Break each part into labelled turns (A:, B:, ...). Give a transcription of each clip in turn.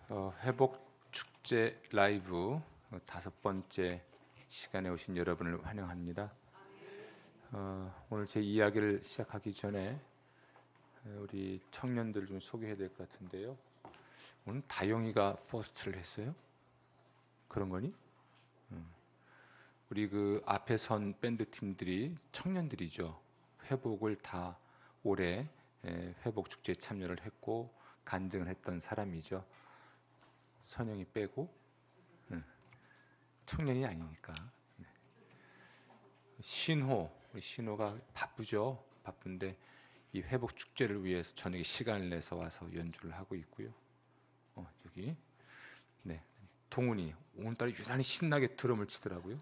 A: 회복 축제 라이브 5번째 시간에 오신 여러분을 환영합니다. 오늘 제 이야기를 시작하기 전에 우리 청년들 좀 소개해야 될 것 같은데요. 오늘 다영이가 포스트를 했어요? 그런 거니? 우리 그 앞에 선 밴드 팀들이 청년들이죠. 회복을 다 올해 회복 축제에 참여를 했고 간증을 했던 사람이죠. 선영이 빼고 청년이 아니니까. 우리 신호가 바쁘죠. 바쁜데 이 회복 축제를 위해서 저녁에 시간을 내서 와서 연주를 하고 있고요. 저기 동훈이 오늘따라 유난히 신나게 드럼을 치더라고요.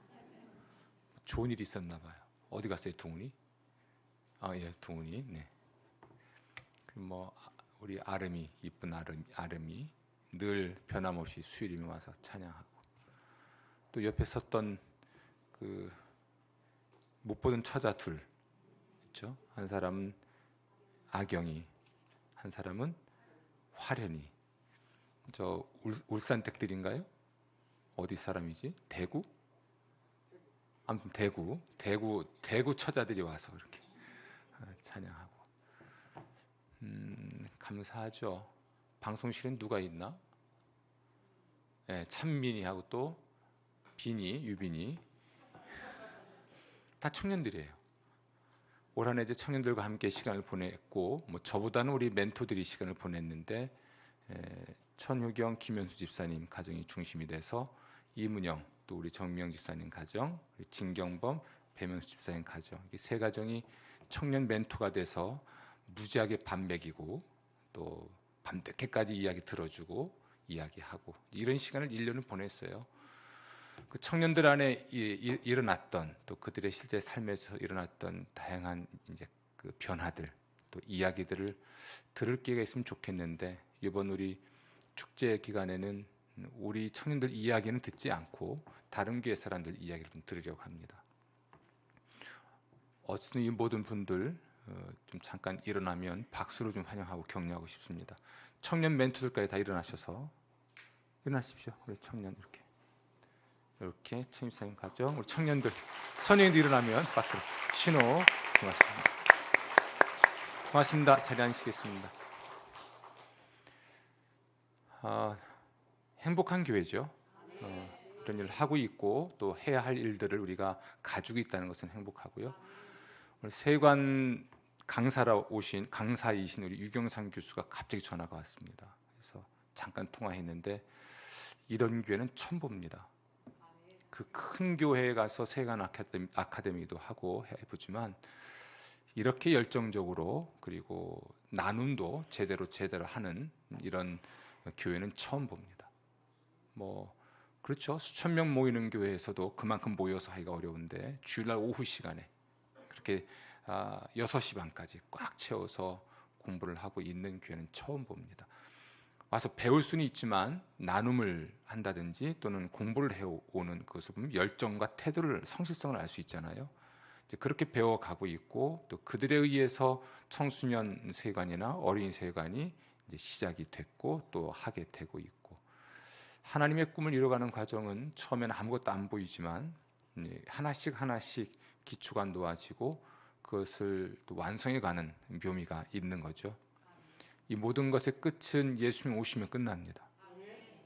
A: 좋은 일이 있었나 봐요. 어디 갔어요, 동훈이? 동훈이. 우리 아름이, 이쁜 아름이 늘 변함없이 수요일이면 와서 찬양하고, 또 옆에 섰던 그 못 보던 처자 둘 있죠. 한 사람은 아경이, 한 사람은 화련이. 저 울산 댁들인가요? 어디 사람이지? 대구? 아무튼 대구 처자들이 와서 이렇게 찬양하고 감사하죠. 방송실엔 누가 있나? 찬민이하고 또 유빈이 다 청년들이에요. 올 한 해 이제 청년들과 함께 시간을 보냈고, 저보다는 우리 멘토들이 시간을 보냈는데, 천효경, 김현수 집사님 가정이 중심이 돼서 이문영, 또 우리 정미영 집사님 가정, 우리 진경범, 배명수 집사님 가정, 이 세 가정이 청년 멘토가 돼서 무지하게 밤 먹이고 또 밤늦게까지 이야기 들어주고 이야기하고 이런 시간을 1년을 보냈어요. 그 청년들 안에 일어났던, 또 그들의 실제 삶에서 일어났던 다양한 이제 그 변화들, 또 이야기들을 들을 기회가 있으면 좋겠는데, 이번 우리 축제 기간에는 우리 청년들 이야기는 듣지 않고 다른 교회 사람들 이야기를 좀 들으려고 합니다. 어쨌든 이 모든 분들 좀 잠깐 일어나면 박수로 좀 환영하고 격려하고 싶습니다. 청년 멘토들까지 다 일어나십시오. 우리 청년 이렇게 청임사님 가정, 우리 청년들, 선영이도 일어나면 박수로. 신호 고맙습니다. 자리 앉으시겠습니다. 행복한 교회죠. 이런 일을 하고 있고 또 해야 할 일들을 우리가 가지고 있다는 것은 행복하고요. 오늘 세관 강사이신 우리 유경상 교수가 갑자기 전화가 왔습니다. 그래서 잠깐 통화했는데 이런 교회는 처음 봅니다. 그 큰 교회에 가서 세관 아카데미도 하고 해보지만 이렇게 열정적으로, 그리고 나눔도 제대로 하는 이런 교회는 처음 봅니다. 그렇죠. 수천 명 모이는 교회에서도 그만큼 모여서 하기가 어려운데 주일날 오후 시간에 그렇게 6시 반까지 꽉 채워서 공부를 하고 있는 교회는 처음 봅니다. 와서 배울 수는 있지만 나눔을 한다든지 또는 공부를 해오는 그것을 보면 열정과 태도를, 성실성을 알 수 있잖아요. 이제 그렇게 배워가고 있고, 또 그들에 의해서 청소년 세관이나 어린이 세관이 이제 시작이 됐고 또 하게 되고 있고, 하나님의 꿈을 이뤄가는 과정은 처음에는 아무것도 안 보이지만 하나씩 기초가 놓아지고 그것을 또 완성해가는 묘미가 있는 거죠. 이 모든 것의 끝은 예수님 오시면 끝납니다.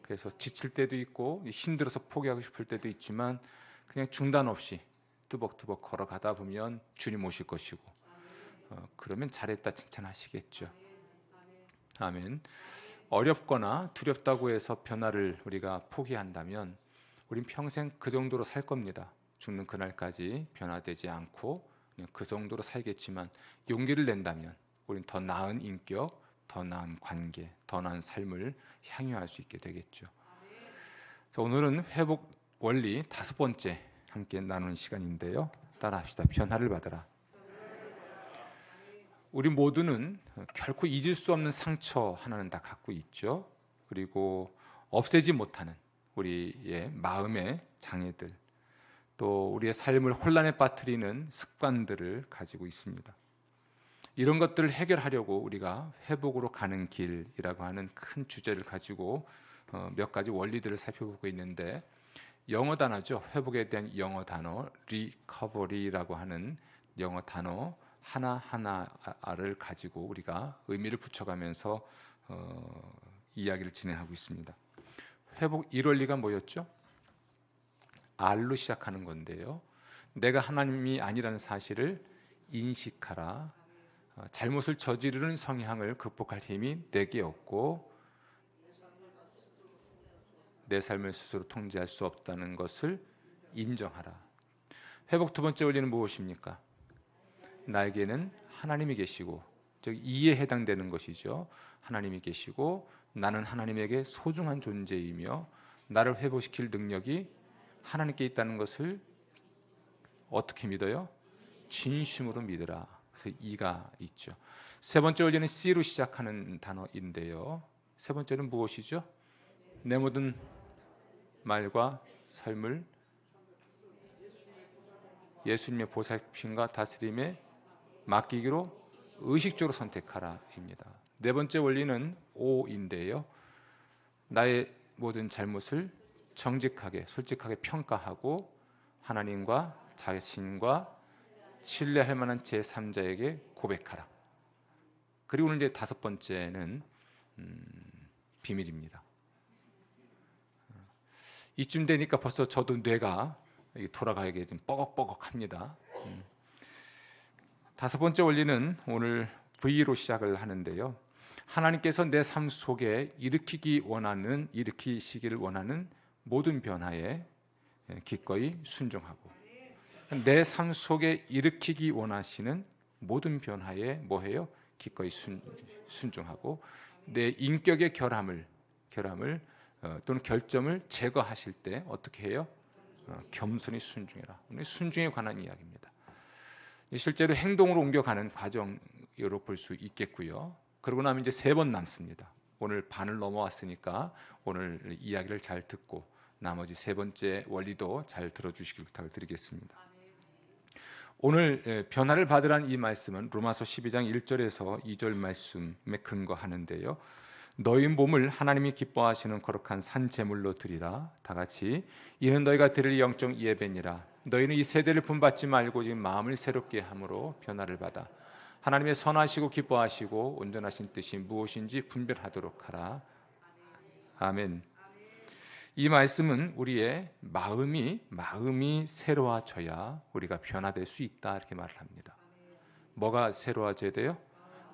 A: 그래서 지칠 때도 있고 힘들어서 포기하고 싶을 때도 있지만 그냥 중단 없이 뚜벅뚜벅 걸어가다 보면 주님 오실 것이고, 그러면 잘했다 칭찬하시겠죠. 아멘. 어렵거나 두렵다고 해서 변화를 우리가 포기한다면 우린 평생 그 정도로 살 겁니다. 죽는 그날까지 변화되지 않고 그냥 그 정도로 살겠지만, 용기를 낸다면 우린 더 나은 인격, 더 나은 관계, 더 나은 삶을 향유할 수 있게 되겠죠. 오늘은 회복 원리 5번째 함께 나누는 시간인데요. 따라합시다. 변화를 받아라. 우리 모두는 결코 잊을 수 없는 상처 하나는 다 갖고 있죠. 그리고 없애지 못하는 우리의 마음의 장애들, 또 우리의 삶을 혼란에 빠뜨리는 습관들을 가지고 있습니다. 이런 것들을 해결하려고 우리가 회복으로 가는 길이라고 하는 큰 주제를 가지고 몇 가지 원리들을 살펴보고 있는데, 영어 단어죠. 회복에 대한 영어 단어 recovery라고 하는 영어 단어 하나하나를 가지고 우리가 의미를 붙여가면서 이야기를 진행하고 있습니다. 회복 1원리가 뭐였죠? R로 시작하는 건데요. 내가 하나님이 아니라는 사실을 인식하라. 잘못을 저지르는 성향을 극복할 힘이 내게 없고 내 삶을 스스로 통제할 수 없다는 것을 인정하라. 회복 두 번째 원리는 무엇입니까? 나에게는 하나님이 계시고, 즉 이에 해당되는 것이죠. 하나님이 계시고 나는 하나님에게 소중한 존재이며 나를 회복시킬 능력이 하나님께 있다는 것을 어떻게 믿어요? 진심으로 믿으라. 그래서 이가 있죠. 세 번째 원리는 C로 시작하는 단어인데요. 세 번째는 무엇이죠? 내 모든 말과 삶을 예수님의 보살핌과 다스림에 맡기기로 의식적으로 선택하라입니다. 네 번째 원리는 O인데요. 나의 모든 잘못을 정직하게, 솔직하게 평가하고 하나님과 자신과 신뢰할 만한 제3자에게 고백하라. 그리고 오늘 이제 다섯 번째는 비밀입니다. 이쯤 되니까 벌써 저도 뇌가 돌아가게 좀 뻐걱뻐걱합니다. 다섯 번째 원리는 오늘 V로 시작을 하는데요. 하나님께서 내 삶 속에 일으키시기를 원하는 모든 변화에 기꺼이 순종하고, 내 삶 속에 일으키기 원하시는 모든 변화에 뭐해요? 기꺼이 순종하고, 내 인격의 결함을 또는 결점을 제거하실 때 어떻게 해요? 겸손히 순종해라. 오늘 순종에 관한 이야기입니다. 실제로 행동으로 옮겨가는 과정으로 볼 수 있겠고요. 그러고 나면 이제 3번 남습니다. 오늘 반을 넘어왔으니까 오늘 이야기를 잘 듣고 나머지 세 번째 원리도 잘 들어주시길 부탁을 드리겠습니다. 오늘 변화를 받으라는 이 말씀은 로마서 12장 1절에서 2절 말씀에 근거하는데요. 너희 몸을 하나님이 기뻐하시는 거룩한 산 제물로 드리라. 다 같이 이는 너희가 드릴 영적 예배니라. 너희는 이 세대를 분받지 말고 지금 마음을 새롭게 함으로 변화를 받아 하나님의 선하시고 기뻐하시고 온전하신 뜻이 무엇인지 분별하도록 하라. 아멘. 이 말씀은 우리의 마음이 새로워져야 우리가 변화될 수 있다, 이렇게 말을 합니다. 뭐가 새로워져야 돼요?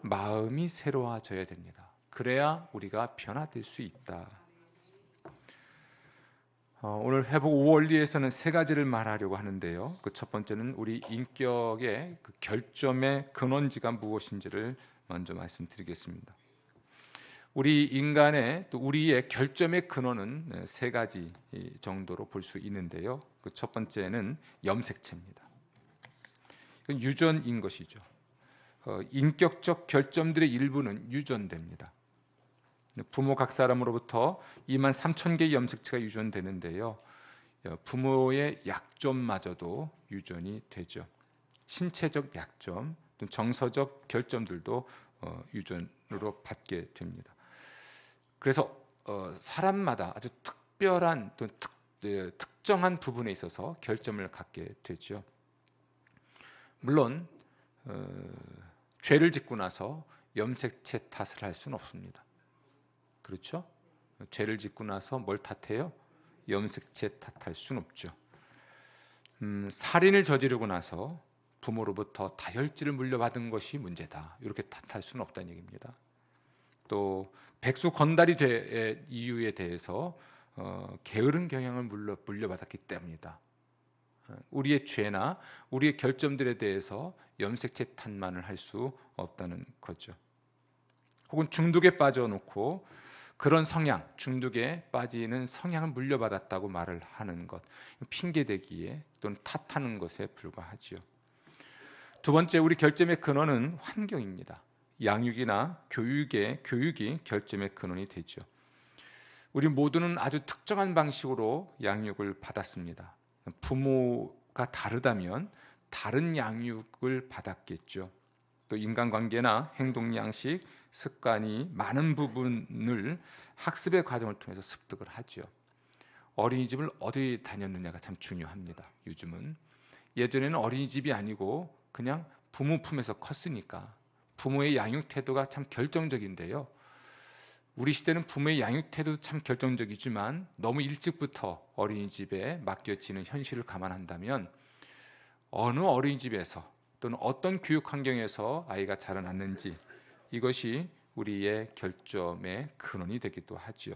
A: 마음이 새로워져야 됩니다. 그래야 우리가 변화될 수 있다. 오늘 회복 5원리에서는 3가지를 말하려고 하는데요. 그 첫 번째는 우리 인격의 그 결점의 근원지가 무엇인지를 먼저 말씀드리겠습니다. 우리 인간의 또 우리의 결점의 근원은 3가지 정도로 볼 수 있는데요. 그 첫 번째는 염색체입니다. 유전인 것이죠. 인격적 결점들의 일부는 유전됩니다. 부모 각 사람으로부터 23,000개의 염색체가 유전되는데요. 부모의 약점마저도 유전이 되죠. 신체적 약점, 또 정서적 결점들도 유전으로 받게 됩니다. 그래서 사람마다 아주 특별한 또 특정한 부분에 있어서 결점을 갖게 되죠. 물론 죄를 짓고 나서 염색체 탓을 할 수는 없습니다. 그렇죠? 죄를 짓고 나서 뭘 탓해요? 염색체 탓할 수는 없죠. 살인을 저지르고 나서 부모로부터 다혈질을 물려받은 것이 문제다, 이렇게 탓할 수는 없다는 얘기입니다. 또 백수 건달이 될 이유에 대해서 게으른 경향을 물려받았기 때문이다. 우리의 죄나 우리의 결점들에 대해서 염색체 탓만을 할 수 없다는 거죠. 혹은 중독에 빠져놓고 그런 성향, 중독에 빠지는 성향을 물려받았다고 말을 하는 것, 핑계대기에 또는 탓하는 것에 불과하지요. 두 번째, 우리 결점의 근원은 환경입니다. 양육이나 교육이 결점의 근원이 되죠. 우리 모두는 아주 특정한 방식으로 양육을 받았습니다. 부모가 다르다면 다른 양육을 받았겠죠. 또 인간관계나 행동 양식, 습관이 많은 부분을 학습의 과정을 통해서 습득을 하죠. 어린이집을 어디 다녔느냐가 참 중요합니다. 요즘은 예전에는 어린이집이 아니고 그냥 부모 품에서 컸으니까 부모의 양육 태도가 참 결정적인데요. 우리 시대는 부모의 양육 태도도 참 결정적이지만 너무 일찍부터 어린이집에 맡겨지는 현실을 감안한다면 어느 어린이집에서 또는 어떤 교육 환경에서 아이가 자라났는지 이것이 우리의 결점의 근원이 되기도 하지요.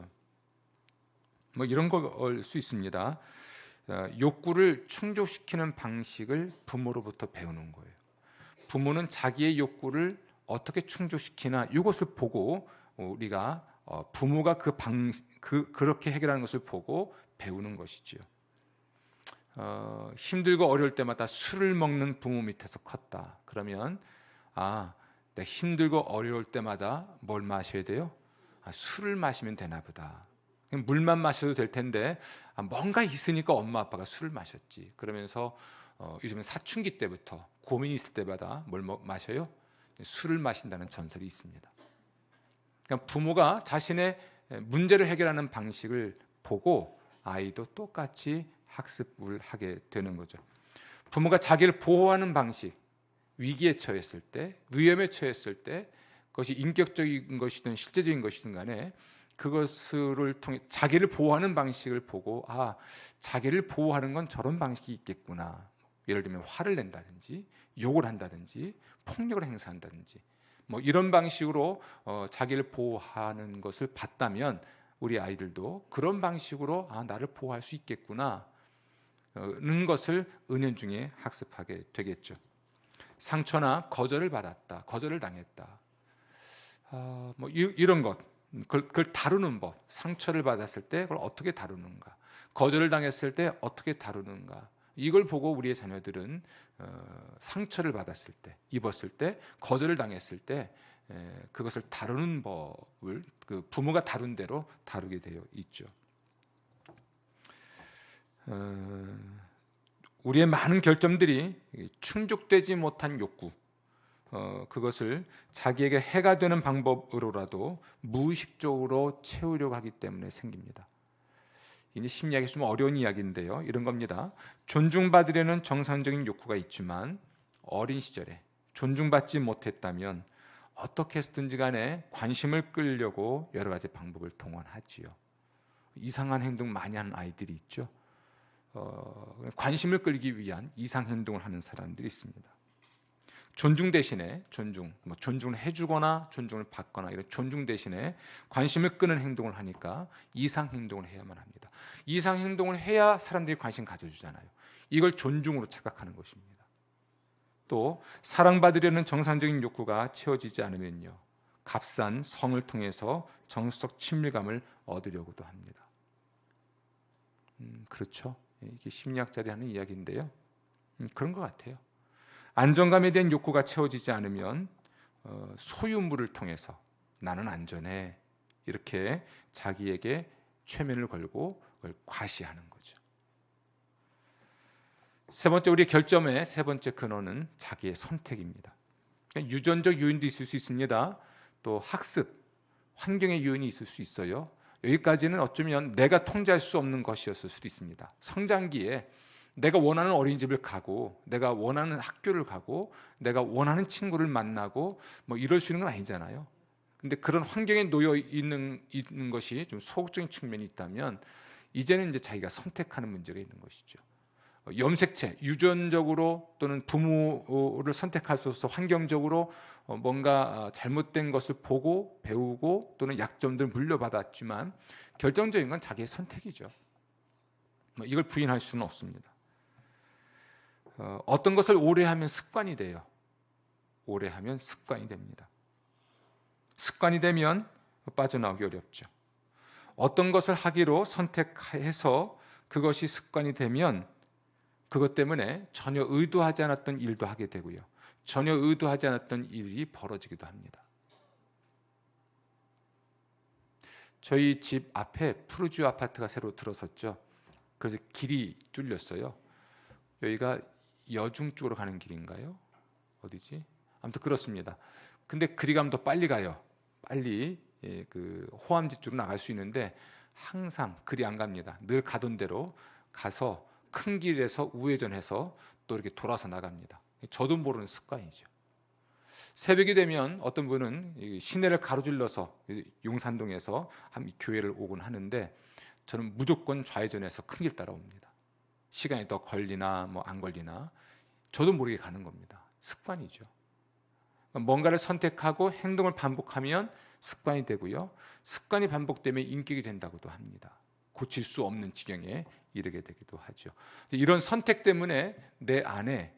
A: 뭐 이런 걸 수 있습니다. 욕구를 충족시키는 방식을 부모로부터 배우는 거예요. 부모는 자기의 욕구를 어떻게 충족시키나 이것을 보고 우리가 부모가 그렇게 해결하는 것을 보고 배우는 것이지요. 힘들고 어려울 때마다 술을 먹는 부모 밑에서 컸다. 그러면 내가 힘들고 어려울 때마다 뭘 마셔야 돼요? 술을 마시면 되나 보다. 물만 마셔도 될 텐데 뭔가 있으니까 엄마 아빠가 술을 마셨지. 그러면서 요즘엔 사춘기 때부터 고민이 있을 때마다 뭘 마셔요? 술을 마신다는 전설이 있습니다. 그러니까 부모가 자신의 문제를 해결하는 방식을 보고 아이도 똑같이 학습을 하게 되는 거죠. 부모가 자기를 보호하는 방식, 위기에 처했을 때, 위험에 처했을 때 그것이 인격적인 것이든 실제적인 것이든 간에 그것을 통해 자기를 보호하는 방식을 보고 자기를 보호하는 건 저런 방식이 있겠구나. 예를 들면 화를 낸다든지 욕을 한다든지 폭력을 행사한다든지 뭐 이런 방식으로 자기를 보호하는 것을 봤다면 우리 아이들도 그런 방식으로 나를 보호할 수 있겠구나 는 것을 은연중에 학습하게 되겠죠. 상처나 거절을 받았다, 거절을 당했다, 뭐 이런 것, 그걸 다루는 법, 상처를 받았을 때 그걸 어떻게 다루는가, 거절을 당했을 때 어떻게 다루는가, 이걸 보고 우리의 자녀들은 상처를 받았을 때, 입었을 때, 거절을 당했을 때 그것을 다루는 법을 그 부모가 다룬 대로 다루게 되어 있죠. 우리의 많은 결점들이 충족되지 못한 욕구, 그것을 자기에게 해가 되는 방법으로라도 무의식적으로 채우려고 하기 때문에 생깁니다. 이제 심리학이 좀 어려운 이야기인데요. 이런 겁니다. 존중받으려는 정상적인 욕구가 있지만 어린 시절에 존중받지 못했다면 어떻게 해서든지 간에 관심을 끌려고 여러 가지 방법을 동원하지요. 이상한 행동 많이 하는 아이들이 있죠. 관심을 끌기 위한 이상 행동을 하는 사람들이 있습니다. 존중 대신에 존중을 해주거나 존중을 받거나 이런 존중 대신에 관심을 끄는 행동을 하니까 이상 행동을 해야만 합니다. 이상 행동을 해야 사람들이 관심 가져주잖아요. 이걸 존중으로 착각하는 것입니다. 또 사랑받으려는 정상적인 욕구가 채워지지 않으면요, 값싼 성을 통해서 정서적 친밀감을 얻으려고도 합니다. 그렇죠. 이게 심리학자들이 하는 이야기인데요. 그런 것 같아요. 안정감에 대한 욕구가 채워지지 않으면 소유물을 통해서 나는 안전해 이렇게 자기에게 최면을 걸고 그걸 과시하는 거죠. 세 번째, 우리의 결점의 세 번째 근원은 자기의 선택입니다. 유전적 요인도 있을 수 있습니다. 또 학습, 환경의 요인이 있을 수 있어요. 여기까지는 어쩌면 내가 통제할 수 없는 것이었을 수도 있습니다. 성장기에 내가 원하는 어린이집을 가고 내가 원하는 학교를 가고 내가 원하는 친구를 만나고 뭐 이럴 수 있는 건 아니잖아요. 근데 그런 환경에 놓여 있는 것이 좀 소극적인 측면이 있다면 이제는 이제 자기가 선택하는 문제가 있는 것이죠. 염색체, 유전적으로 또는 부모를 선택할 수 없어서 환경적으로 뭔가 잘못된 것을 보고 배우고 또는 약점들을 물려받았지만 결정적인 건 자기의 선택이죠. 이걸 부인할 수는 없습니다. 어떤 것을 오래 하면 습관이 돼요. 오래 하면 습관이 됩니다. 습관이 되면 빠져나오기 어렵죠. 어떤 것을 하기로 선택해서 그것이 습관이 되면 그것 때문에 전혀 의도하지 않았던 일도 하게 되고요, 전혀 의도하지 않았던 일이 벌어지기도 합니다. 저희 집 앞에 푸르지오 아파트가 새로 들어섰죠. 그래서 길이 뚫렸어요. 여기가 여중 쪽으로 가는 길인가요? 어디지? 아무튼 그렇습니다. 근데 그리 가면 더 빨리 가요. 빨리 그 호암지 쪽으로 나갈 수 있는데 항상 그리 안 갑니다. 늘 가던 대로 가서 큰 길에서 우회전해서 또 이렇게 돌아서 나갑니다. 저도 모르는 습관이죠. 새벽이 되면 어떤 분은 시내를 가로질러서 용산동에서 한 교회를 오곤 하는데 저는 무조건 좌회전해서 큰 길 따라옵니다. 시간이 더 걸리나 뭐 안 걸리나 저도 모르게 가는 겁니다. 습관이죠. 뭔가를 선택하고 행동을 반복하면 습관이 되고요. 습관이 반복되면 인격이 된다고도 합니다. 고칠 수 없는 지경에 이르게 되기도 하죠. 이런 선택 때문에 내 안에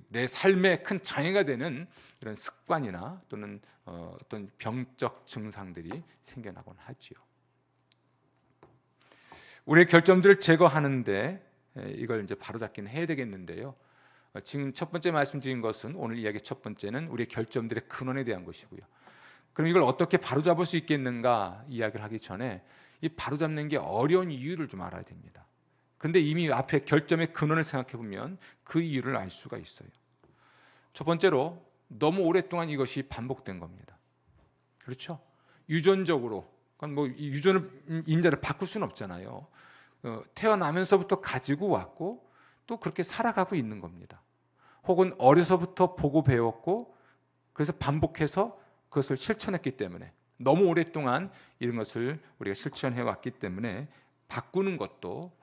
A: 내 삶에 큰 장애가 되는 이런 습관이나 또는 어떤 병적 증상들이 생겨나곤 하지요. 우리의 결점들을 제거하는데 이걸 이제 바로잡기는 해야 되겠는데요. 지금 첫 번째 말씀드린 것은 오늘 이야기 첫 번째는 우리의 결점들의 근원에 대한 것이고요. 그럼 이걸 어떻게 바로잡을 수 있겠는가 이야기를 하기 전에 이 바로잡는 게 어려운 이유를 좀 알아야 됩니다. 그런데 이미 앞에 결점의 근원을 생각해 보면 그 이유를 알 수가 있어요. 첫 번째로 너무 오랫동안 이것이 반복된 겁니다. 그렇죠? 유전적으로, 그러니까 뭐 유전을 인자를 바꿀 수는 없잖아요. 태어나면서부터 가지고 왔고 또 그렇게 살아가고 있는 겁니다. 혹은 어려서부터 보고 배웠고 그래서 반복해서 그것을 실천했기 때문에 너무 오랫동안 이런 것을 우리가 실천해 왔기 때문에 바꾸는 것도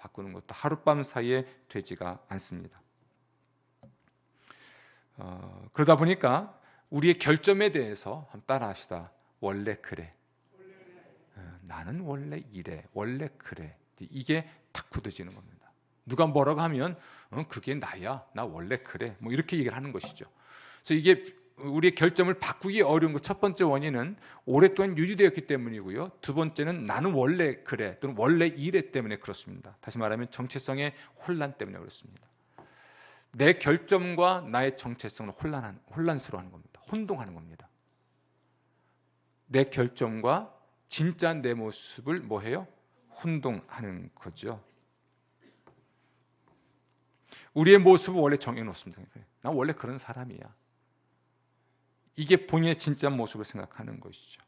A: 하룻밤 사이에 되지가 않습니다. 그러다 보니까 우리의 결점에 대해서 한번 따라합시다. 원래 그래. 나는 원래 이래. 원래 그래. 이게 탁 굳어지는 겁니다. 누가 뭐라고 하면 그게 나야. 나 원래 그래. 뭐 이렇게 얘기를 하는 것이죠. 그래서 이게 우리의 결점을 바꾸기 어려운 것 첫 번째 원인은 오랫동안 유지되었기 때문이고요. 두 번째는 나는 원래 그래 또는 원래 이래 때문에 그렇습니다. 다시 말하면 정체성의 혼란 때문에 그렇습니다. 내 결점과 나의 정체성은 혼란스러워하는 겁니다. 혼동하는 겁니다. 내 결점과 진짜 내 모습을 뭐해요? 혼동하는 거죠. 우리의 모습은 원래 정해놓습니다. 난 원래 그런 사람이야. 이게 본인의 진짜 모습을 생각하는 것이죠.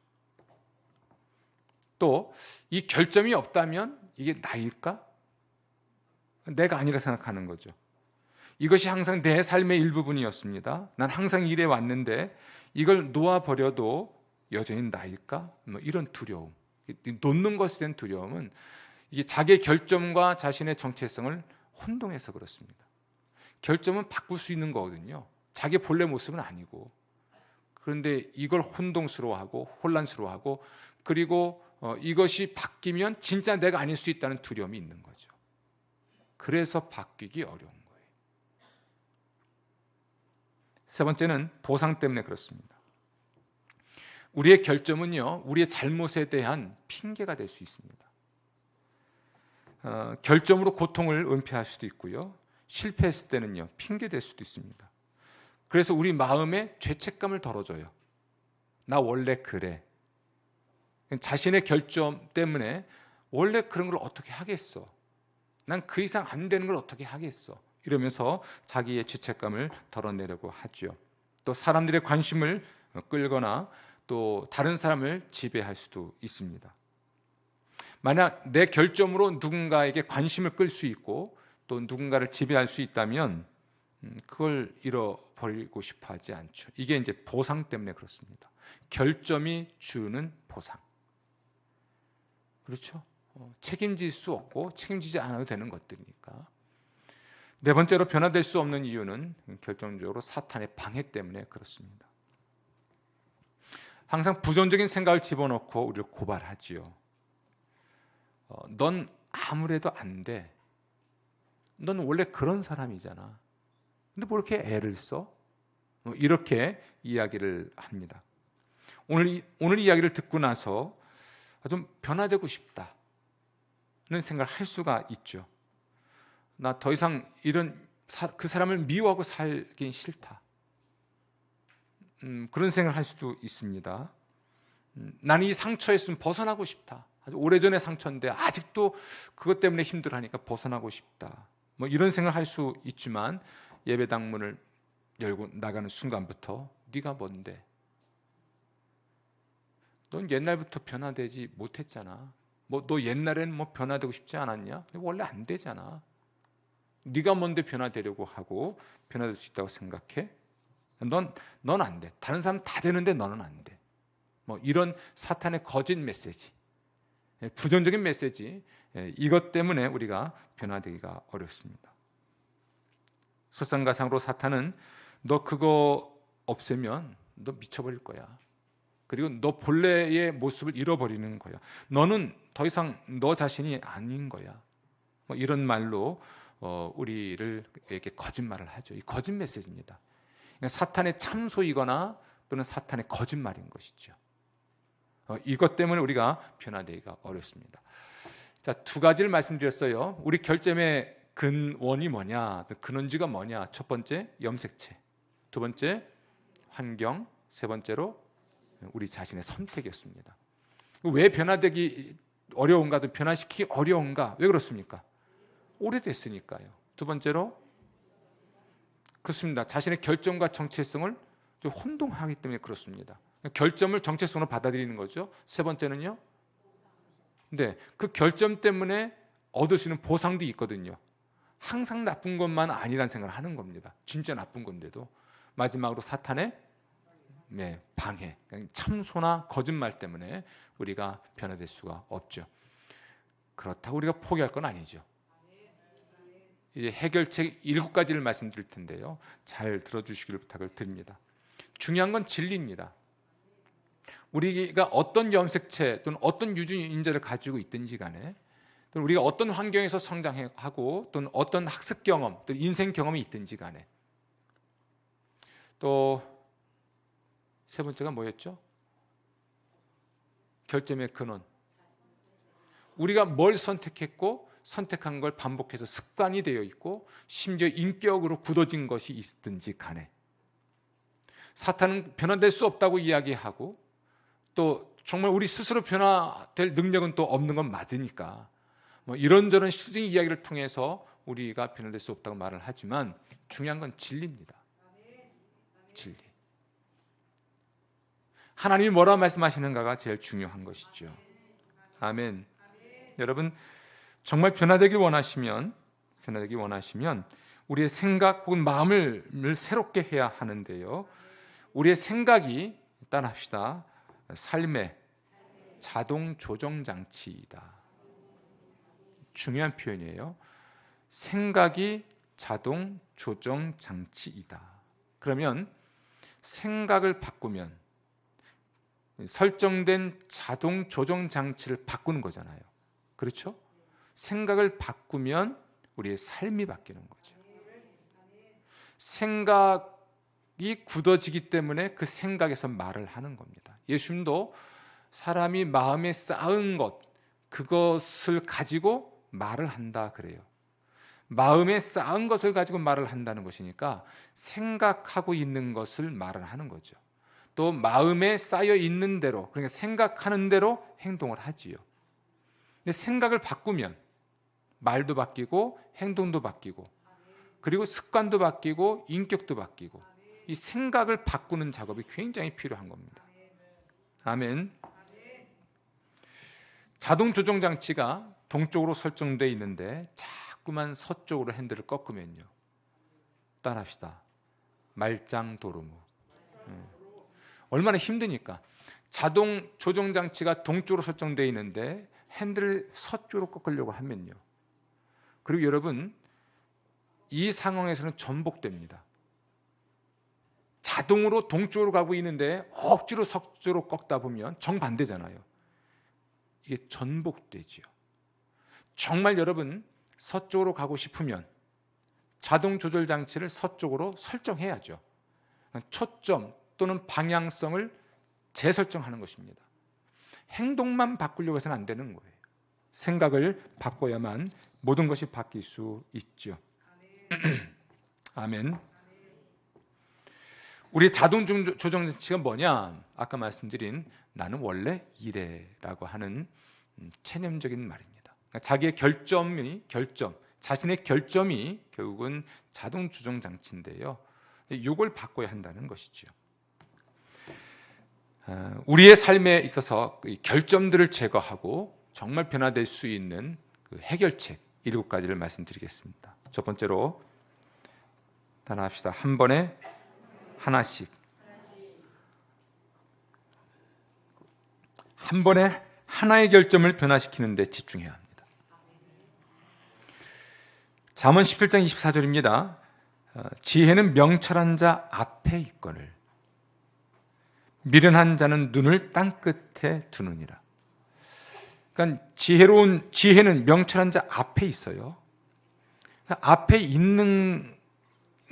A: 또 이 결점이 없다면 이게 나일까? 내가 아니라 생각하는 거죠. 이것이 항상 내 삶의 일부분이었습니다. 난 항상 이래 왔는데 이걸 놓아버려도 여전히 나일까? 뭐 이런 두려움, 놓는 것에 대한 두려움은 이게 자기의 결점과 자신의 정체성을 혼동해서 그렇습니다. 결점은 바꿀 수 있는 거거든요. 자기 본래 모습은 아니고. 그런데 이걸 혼동스러워하고 혼란스러워하고 그리고 이것이 바뀌면 진짜 내가 아닐 수 있다는 두려움이 있는 거죠. 그래서 바뀌기 어려운 거예요. 세 번째는 보상 때문에 그렇습니다. 우리의 결점은요, 우리의 잘못에 대한 핑계가 될 수 있습니다. 결점으로 고통을 은폐할 수도 있고요. 실패했을 때는요, 핑계 될 수도 있습니다. 그래서 우리 마음에 죄책감을 덜어줘요. 나 원래 그래. 자신의 결점 때문에 원래 그런 걸 어떻게 하겠어. 난 그 이상 안 되는 걸 어떻게 하겠어. 이러면서 자기의 죄책감을 덜어내려고 하죠. 또 사람들의 관심을 끌거나 또 다른 사람을 지배할 수도 있습니다. 만약 내 결점으로 누군가에게 관심을 끌 수 있고 또 누군가를 지배할 수 있다면 그걸 잃어버리고 싶어 하지 않죠. 이게 이제 보상 때문에 그렇습니다. 결점이 주는 보상. 그렇죠? 책임질 수 없고 책임지지 않아도 되는 것들이니까. 네 번째로 변화될 수 없는 이유는 결정적으로 사탄의 방해 때문에 그렇습니다. 항상 부정적인 생각을 집어넣고 우리를 고발하지요. 넌 아무래도 안 돼. 넌 원래 그런 사람이잖아. 근데 뭐 이렇게 애를 써? 이렇게 이야기를 합니다. 오늘 이야기를 듣고 나서 좀 변화되고 싶다는 생각을 할 수가 있죠. 나 더 이상 그 사람을 미워하고 살긴 싫다. 그런 생각을 할 수도 있습니다. 나는 이 상처에서 좀 벗어나고 싶다. 아주 오래전의 상처인데 아직도 그것 때문에 힘들어하니까 벗어나고 싶다. 뭐 이런 생각을 할 수 있지만 예배당 문을 열고 나가는 순간부터 네가 뭔데? 넌 옛날부터 변화되지 못했잖아. 너 옛날에는 변화되고 싶지 않았냐? 원래 안 되잖아. 네가 뭔데 변화되려고 하고 변화될 수 있다고 생각해? 넌 안 돼. 다른 사람 다 되는데 너는 안 돼. 이런 사탄의 거짓 메시지, 부정적인 메시지, 이것 때문에 우리가 변화되기가 어렵습니다. 설상가상으로 사탄은 너 그거 없애면 너 미쳐버릴 거야. 그리고 너 본래의 모습을 잃어버리는 거야. 너는 더 이상 너 자신이 아닌 거야. 이런 말로 우리를 이렇게 거짓말을 하죠. 이 거짓 메시지입니다. 그러니까 사탄의 참소이거나 또는 사탄의 거짓말인 것이죠. 이것 때문에 우리가 변화되기가 어렵습니다. 자, 두 가지를 말씀드렸어요. 우리 결점의 근원이 뭐냐, 근원지가 뭐냐. 첫 번째, 염색체. 두 번째, 환경. 세 번째로 우리 자신의 선택이었습니다. 왜 변화되기 어려운가, 또 변화시키기 어려운가? 왜 그렇습니까? 오래됐으니까요. 두 번째로, 그렇습니다. 자신의 결정과 정체성을 좀 혼동하기 때문에 그렇습니다. 결점을 정체성으로 받아들이는 거죠. 세 번째는요, 근데 그 결점 때문에 얻을 수 있는 보상도 있거든요. 항상 나쁜 것만 아니라는 생각을 하는 겁니다. 진짜 나쁜 건데도. 마지막으로 사탄의 방해, 참소나 거짓말 때문에 우리가 변화될 수가 없죠. 그렇다고 우리가 포기할 건 아니죠. 이제 해결책 7가지를 말씀드릴 텐데요, 잘 들어주시기를 부탁을 드립니다. 중요한 건 진리입니다. 우리가 어떤 염색체 또는 어떤 유전인자를 가지고 있든지 간에, 또는 우리가 어떤 환경에서 성장하고 또는 어떤 학습 경험, 또는 인생 경험이 있든지 간에, 또 세 번째가 뭐였죠? 결점의 근원. 우리가 뭘 선택했고 선택한 걸 반복해서 습관이 되어 있고 심지어 인격으로 굳어진 것이 있든지 간에, 사탄은 변화될 수 없다고 이야기하고 또 정말 우리 스스로 변화될 능력은 또 없는 건 맞으니까 이런저런 실증 이야기를 통해서 우리가 변화될 수 없다고 말을 하지만 중요한 건 진리입니다. 진리. 하나님이 뭐라고 말씀하시는가가 제일 중요한 것이죠. 아멘. 여러분, 정말 변화되길 원하시면 우리의 생각 혹은 마음을 새롭게 해야 하는데요, 우리의 생각이, 따라합시다, 삶의 자동 조정 장치이다. 중요한 표현이에요. 생각이 자동 조정 장치이다. 그러면 생각을 바꾸면 설정된 자동 조정 장치를 바꾸는 거잖아요. 그렇죠? 생각을 바꾸면 우리의 삶이 바뀌는 거죠. 생각이 굳어지기 때문에 그 생각에서 말을 하는 겁니다. 예수님도 사람이 마음에 쌓은 것, 그것을 가지고 말을 한다 그래요. 마음에 쌓은 것을 가지고 말을 한다는 것이니까 생각하고 있는 것을 말을 하는 거죠. 또 마음에 쌓여 있는 대로, 그러니까 생각하는 대로 행동을 하지요. 근데 생각을 바꾸면 말도 바뀌고 행동도 바뀌고 그리고 습관도 바뀌고 인격도 바뀌고, 이 생각을 바꾸는 작업이 굉장히 필요한 겁니다. 아멘. 자동 조정 장치가 동쪽으로 설정되어 있는데 자꾸만 서쪽으로 핸들을 꺾으면요, 따라합시다, 말짱도루묵. 얼마나 힘드니까. 자동 조정 장치가 동쪽으로 설정되어 있는데 핸들을 서쪽으로 꺾으려고 하면요, 그리고 여러분, 이 상황에서는 전복됩니다. 자동으로 동쪽으로 가고 있는데 억지로 서쪽으로 꺾다 보면 정반대잖아요. 이게 전복되지요. 정말 여러분, 서쪽으로 가고 싶으면 자동 조절 장치를 서쪽으로 설정해야죠. 초점 또는 방향성을 재설정하는 것입니다. 행동만 바꾸려고 해서는 안 되는 거예요. 생각을 바꿔야만 모든 것이 바뀔 수 있죠. 아멘. 우리 자동 조정 장치가 뭐냐? 아까 말씀드린 나는 원래 이래라고 하는 체념적인 말입니다. 그러니까 자기의 자신의 결점이 결국은 자동 조정 장치인데요, 이걸 바꿔야 한다는 것이죠. 우리의 삶에 있어서 결점들을 제거하고 정말 변화될 수 있는 그 해결책 7가지를 말씀드리겠습니다. 첫 번째로 따라합시다. 한 번에 하나씩. 한 번에 하나의 결점을 변화시키는 데 집중해야 합니다. 잠언 17장 24절입니다. 지혜는 명철한 자 앞에 있거늘 미련한 자는 눈을 땅 끝에 두느니라. 그러니까 지혜는 명철한 자 앞에 있어요. 그러니까 앞에 있는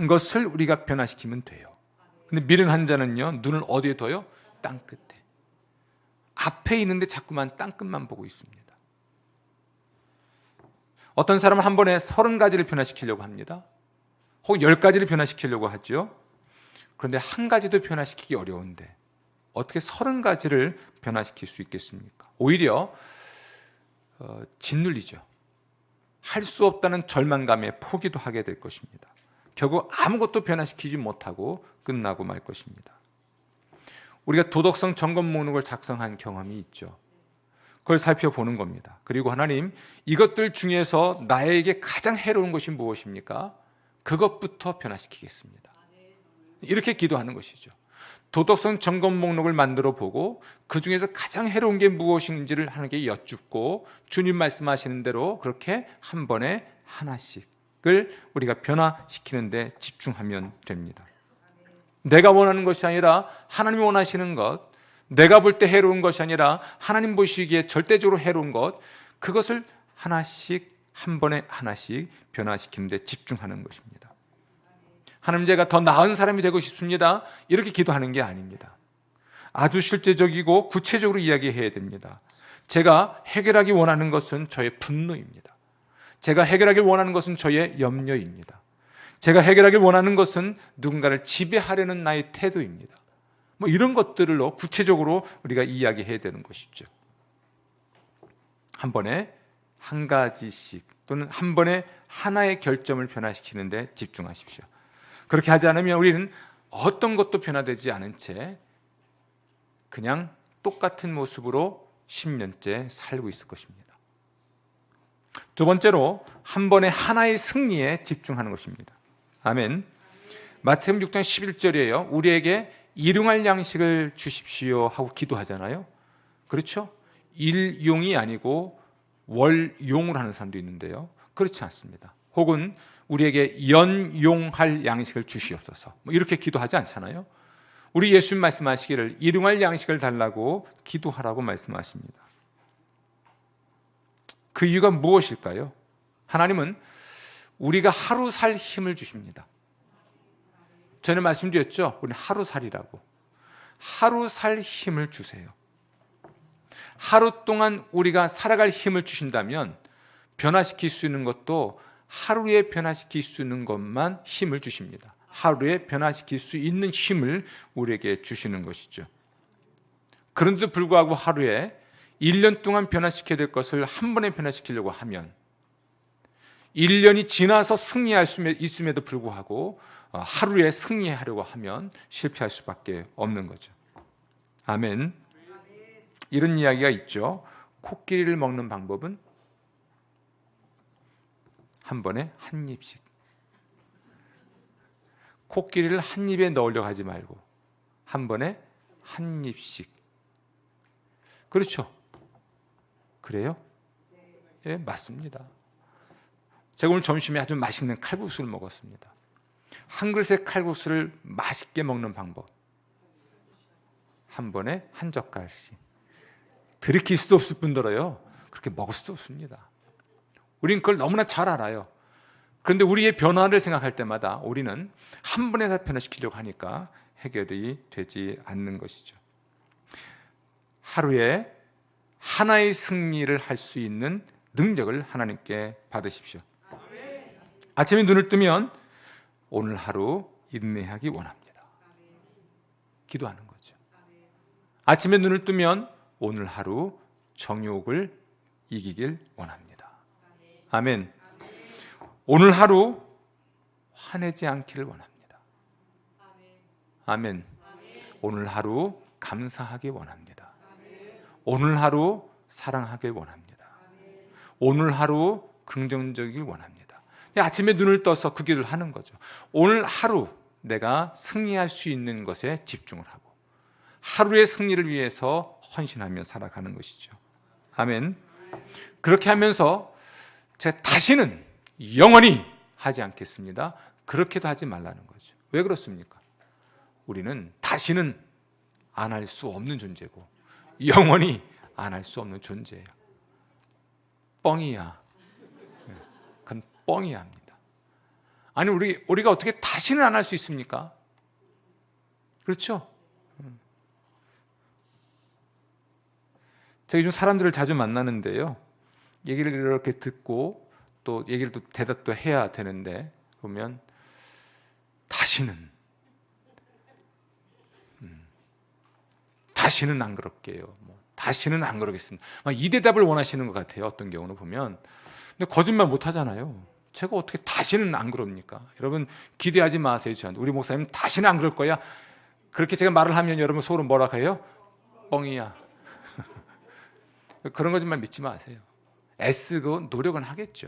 A: 것을 우리가 변화시키면 돼요. 근데 미련한 자는요, 눈을 어디에 둬요? 땅 끝에. 앞에 있는데 자꾸만 땅 끝만 보고 있습니다. 어떤 사람은 한 번에 30가지를 변화시키려고 합니다. 혹은 10가지를 변화시키려고 하죠. 그런데 한 가지도 변화시키기 어려운데 어떻게 30가지를 변화시킬 수 있겠습니까? 오히려 짓눌리죠. 할 수 없다는 절망감에 포기도 하게 될 것입니다. 결국 아무것도 변화시키지 못하고 끝나고 말 것입니다. 우리가 도덕성 점검 목록을 작성한 경험이 있죠. 그걸 살펴보는 겁니다. 그리고 하나님, 이것들 중에서 나에게 가장 해로운 것이 무엇입니까? 그것부터 변화시키겠습니다. 이렇게 기도하는 것이죠. 도덕성 점검 목록을 만들어 보고 그 중에서 가장 해로운 게 무엇인지를 하나님께 여쭙고 주님 말씀하시는 대로 그렇게 한 번에 하나씩을 우리가 변화시키는 데 집중하면 됩니다. 내가 원하는 것이 아니라 하나님이 원하시는 것, 내가 볼 때 해로운 것이 아니라 하나님 보시기에 절대적으로 해로운 것, 그것을 하나씩, 한 번에 하나씩 변화시키는 데 집중하는 것입니다. 하나님, 제가 더 나은 사람이 되고 싶습니다. 이렇게 기도하는 게 아닙니다. 아주 실제적이고 구체적으로 이야기해야 됩니다. 제가 해결하기 원하는 것은 저의 분노입니다. 제가 해결하기 원하는 것은 저의 염려입니다. 제가 해결하기 원하는 것은 누군가를 지배하려는 나의 태도입니다. 이런 것들로 구체적으로 우리가 이야기해야 되는 것이죠. 한 번에 한 가지씩 또는 한 번에 하나의 결점을 변화시키는 데 집중하십시오. 그렇게 하지 않으면 우리는 어떤 것도 변화되지 않은 채 그냥 똑같은 모습으로 10년째 살고 있을 것입니다. 두 번째로 한 번에 하나의 승리에 집중하는 것입니다. 아멘. 마태복음 6장 11절이에요. 우리에게 일용할 양식을 주십시오 하고 기도하잖아요. 그렇죠? 일용이 아니고 월용을 하는 사람도 있는데요. 그렇지 않습니다. 혹은 우리에게 연용할 양식을 주시옵소서, 이렇게 기도하지 않잖아요. 우리 예수님 말씀하시기를 일용할 양식을 달라고 기도하라고 말씀하십니다. 그 이유가 무엇일까요? 하나님은 우리가 하루 살 힘을 주십니다. 전에 말씀드렸죠? 우리 하루 살이라고. 하루 살 힘을 주세요. 하루 동안 우리가 살아갈 힘을 주신다면 변화시킬 수 있는 것도 하루에 변화시킬 수 있는 것만 힘을 주십니다. 하루에 변화시킬 수 있는 힘을 우리에게 주시는 것이죠. 그런데도 불구하고 하루에 1년 동안 변화시켜야 될 것을 한 번에 변화시키려고 하면 1년이 지나서 승리할 수 있음에도 불구하고 하루에 승리하려고 하면 실패할 수밖에 없는 거죠. 아멘. 이런 이야기가 있죠. 코끼리를 먹는 방법은 한 번에 한 입씩. 코끼리를 한 입에 넣으려고 하지 말고 한 번에 한 입씩. 그렇죠? 그래요? 예, 맞습니다. 제가 오늘 점심에 아주 맛있는 칼국수를 먹었습니다. 한 그릇의 칼국수를 맛있게 먹는 방법. 한 번에 한 젓갈씩. 들이킬 수도 없을 뿐더러요, 그렇게 먹을 수도 없습니다. 우리는 그걸 너무나 잘 알아요. 그런데 우리의 변화를 생각할 때마다 우리는 한 번에 다 변화시키려고 하니까 해결이 되지 않는 것이죠. 하루에 하나의 승리를 할 수 있는 능력을 하나님께 받으십시오. 아침에 눈을 뜨면 오늘 하루 인내하기 원합니다. 기도하는 거죠. 아침에 눈을 뜨면 오늘 하루 정욕을 이기길 원합니다. 아멘. 오늘 하루 화내지 않기를 원합니다. 아멘. 오늘 하루 감사하기 원합니다. 오늘 하루 사랑하길 원합니다. 오늘 하루 긍정적이길 원합니다. 아침에 눈을 떠서 그 길을 하는 거죠. 오늘 하루 내가 승리할 수 있는 것에 집중을 하고 하루의 승리를 위해서 헌신하며 살아가는 것이죠. 아멘. 그렇게 하면서 제가 다시는 영원히 하지 않겠습니다. 그렇게도 하지 말라는 거죠. 왜 그렇습니까? 우리는 다시는 안 할 수 없는 존재고 영원히 안 할 수 없는 존재예요. 뻥이야. 그건 뻥이야 합니다. 아니 우리가 어떻게 다시는 안 할 수 있습니까? 그렇죠? 제가 요즘 사람들을 자주 만나는데요. 얘기를 이렇게 듣고 또 얘기를 또 대답도 해야 되는데 보면 다시는 안 그럴게요. 다시는 안 그러겠습니다. 이 대답을 원하시는 것 같아요. 어떤 경우는 보면. 근데 거짓말 못 하잖아요. 제가 어떻게 다시는 안 그럽니까? 여러분 기대하지 마세요. 저한테. 우리 목사님 다시는 안 그럴 거야. 그렇게 제가 말을 하면 여러분 속으로 뭐라 해요? 뻥이야. 그런 거짓말 믿지 마세요. 애쓰고 노력은 하겠죠.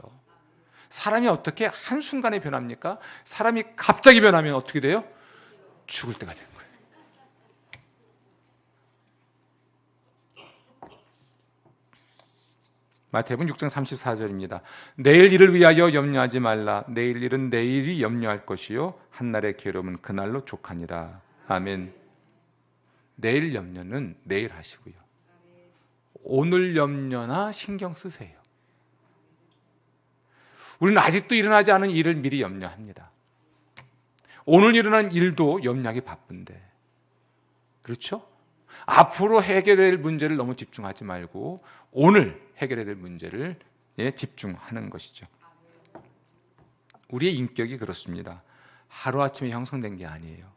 A: 사람이 어떻게 한순간에 변합니까? 사람이 갑자기 변하면 어떻게 돼요? 죽을 때가 되는 거예요. 마태복음 6장 34절입니다. 내일 일을 위하여 염려하지 말라. 내일 일은 내일이 염려할 것이요 한날의 괴로움은 그날로 족하니라. 아멘. 내일 염려는 내일 하시고요. 오늘 염려나 신경 쓰세요. 우리는 아직도 일어나지 않은 일을 미리 염려합니다. 오늘 일어난 일도 염려하기 바쁜데, 그렇죠? 앞으로 해결될 문제를 너무 집중하지 말고 오늘 해결해야 될 문제를 집중하는 것이죠. 우리의 인격이 그렇습니다. 하루아침에 형성된 게 아니에요.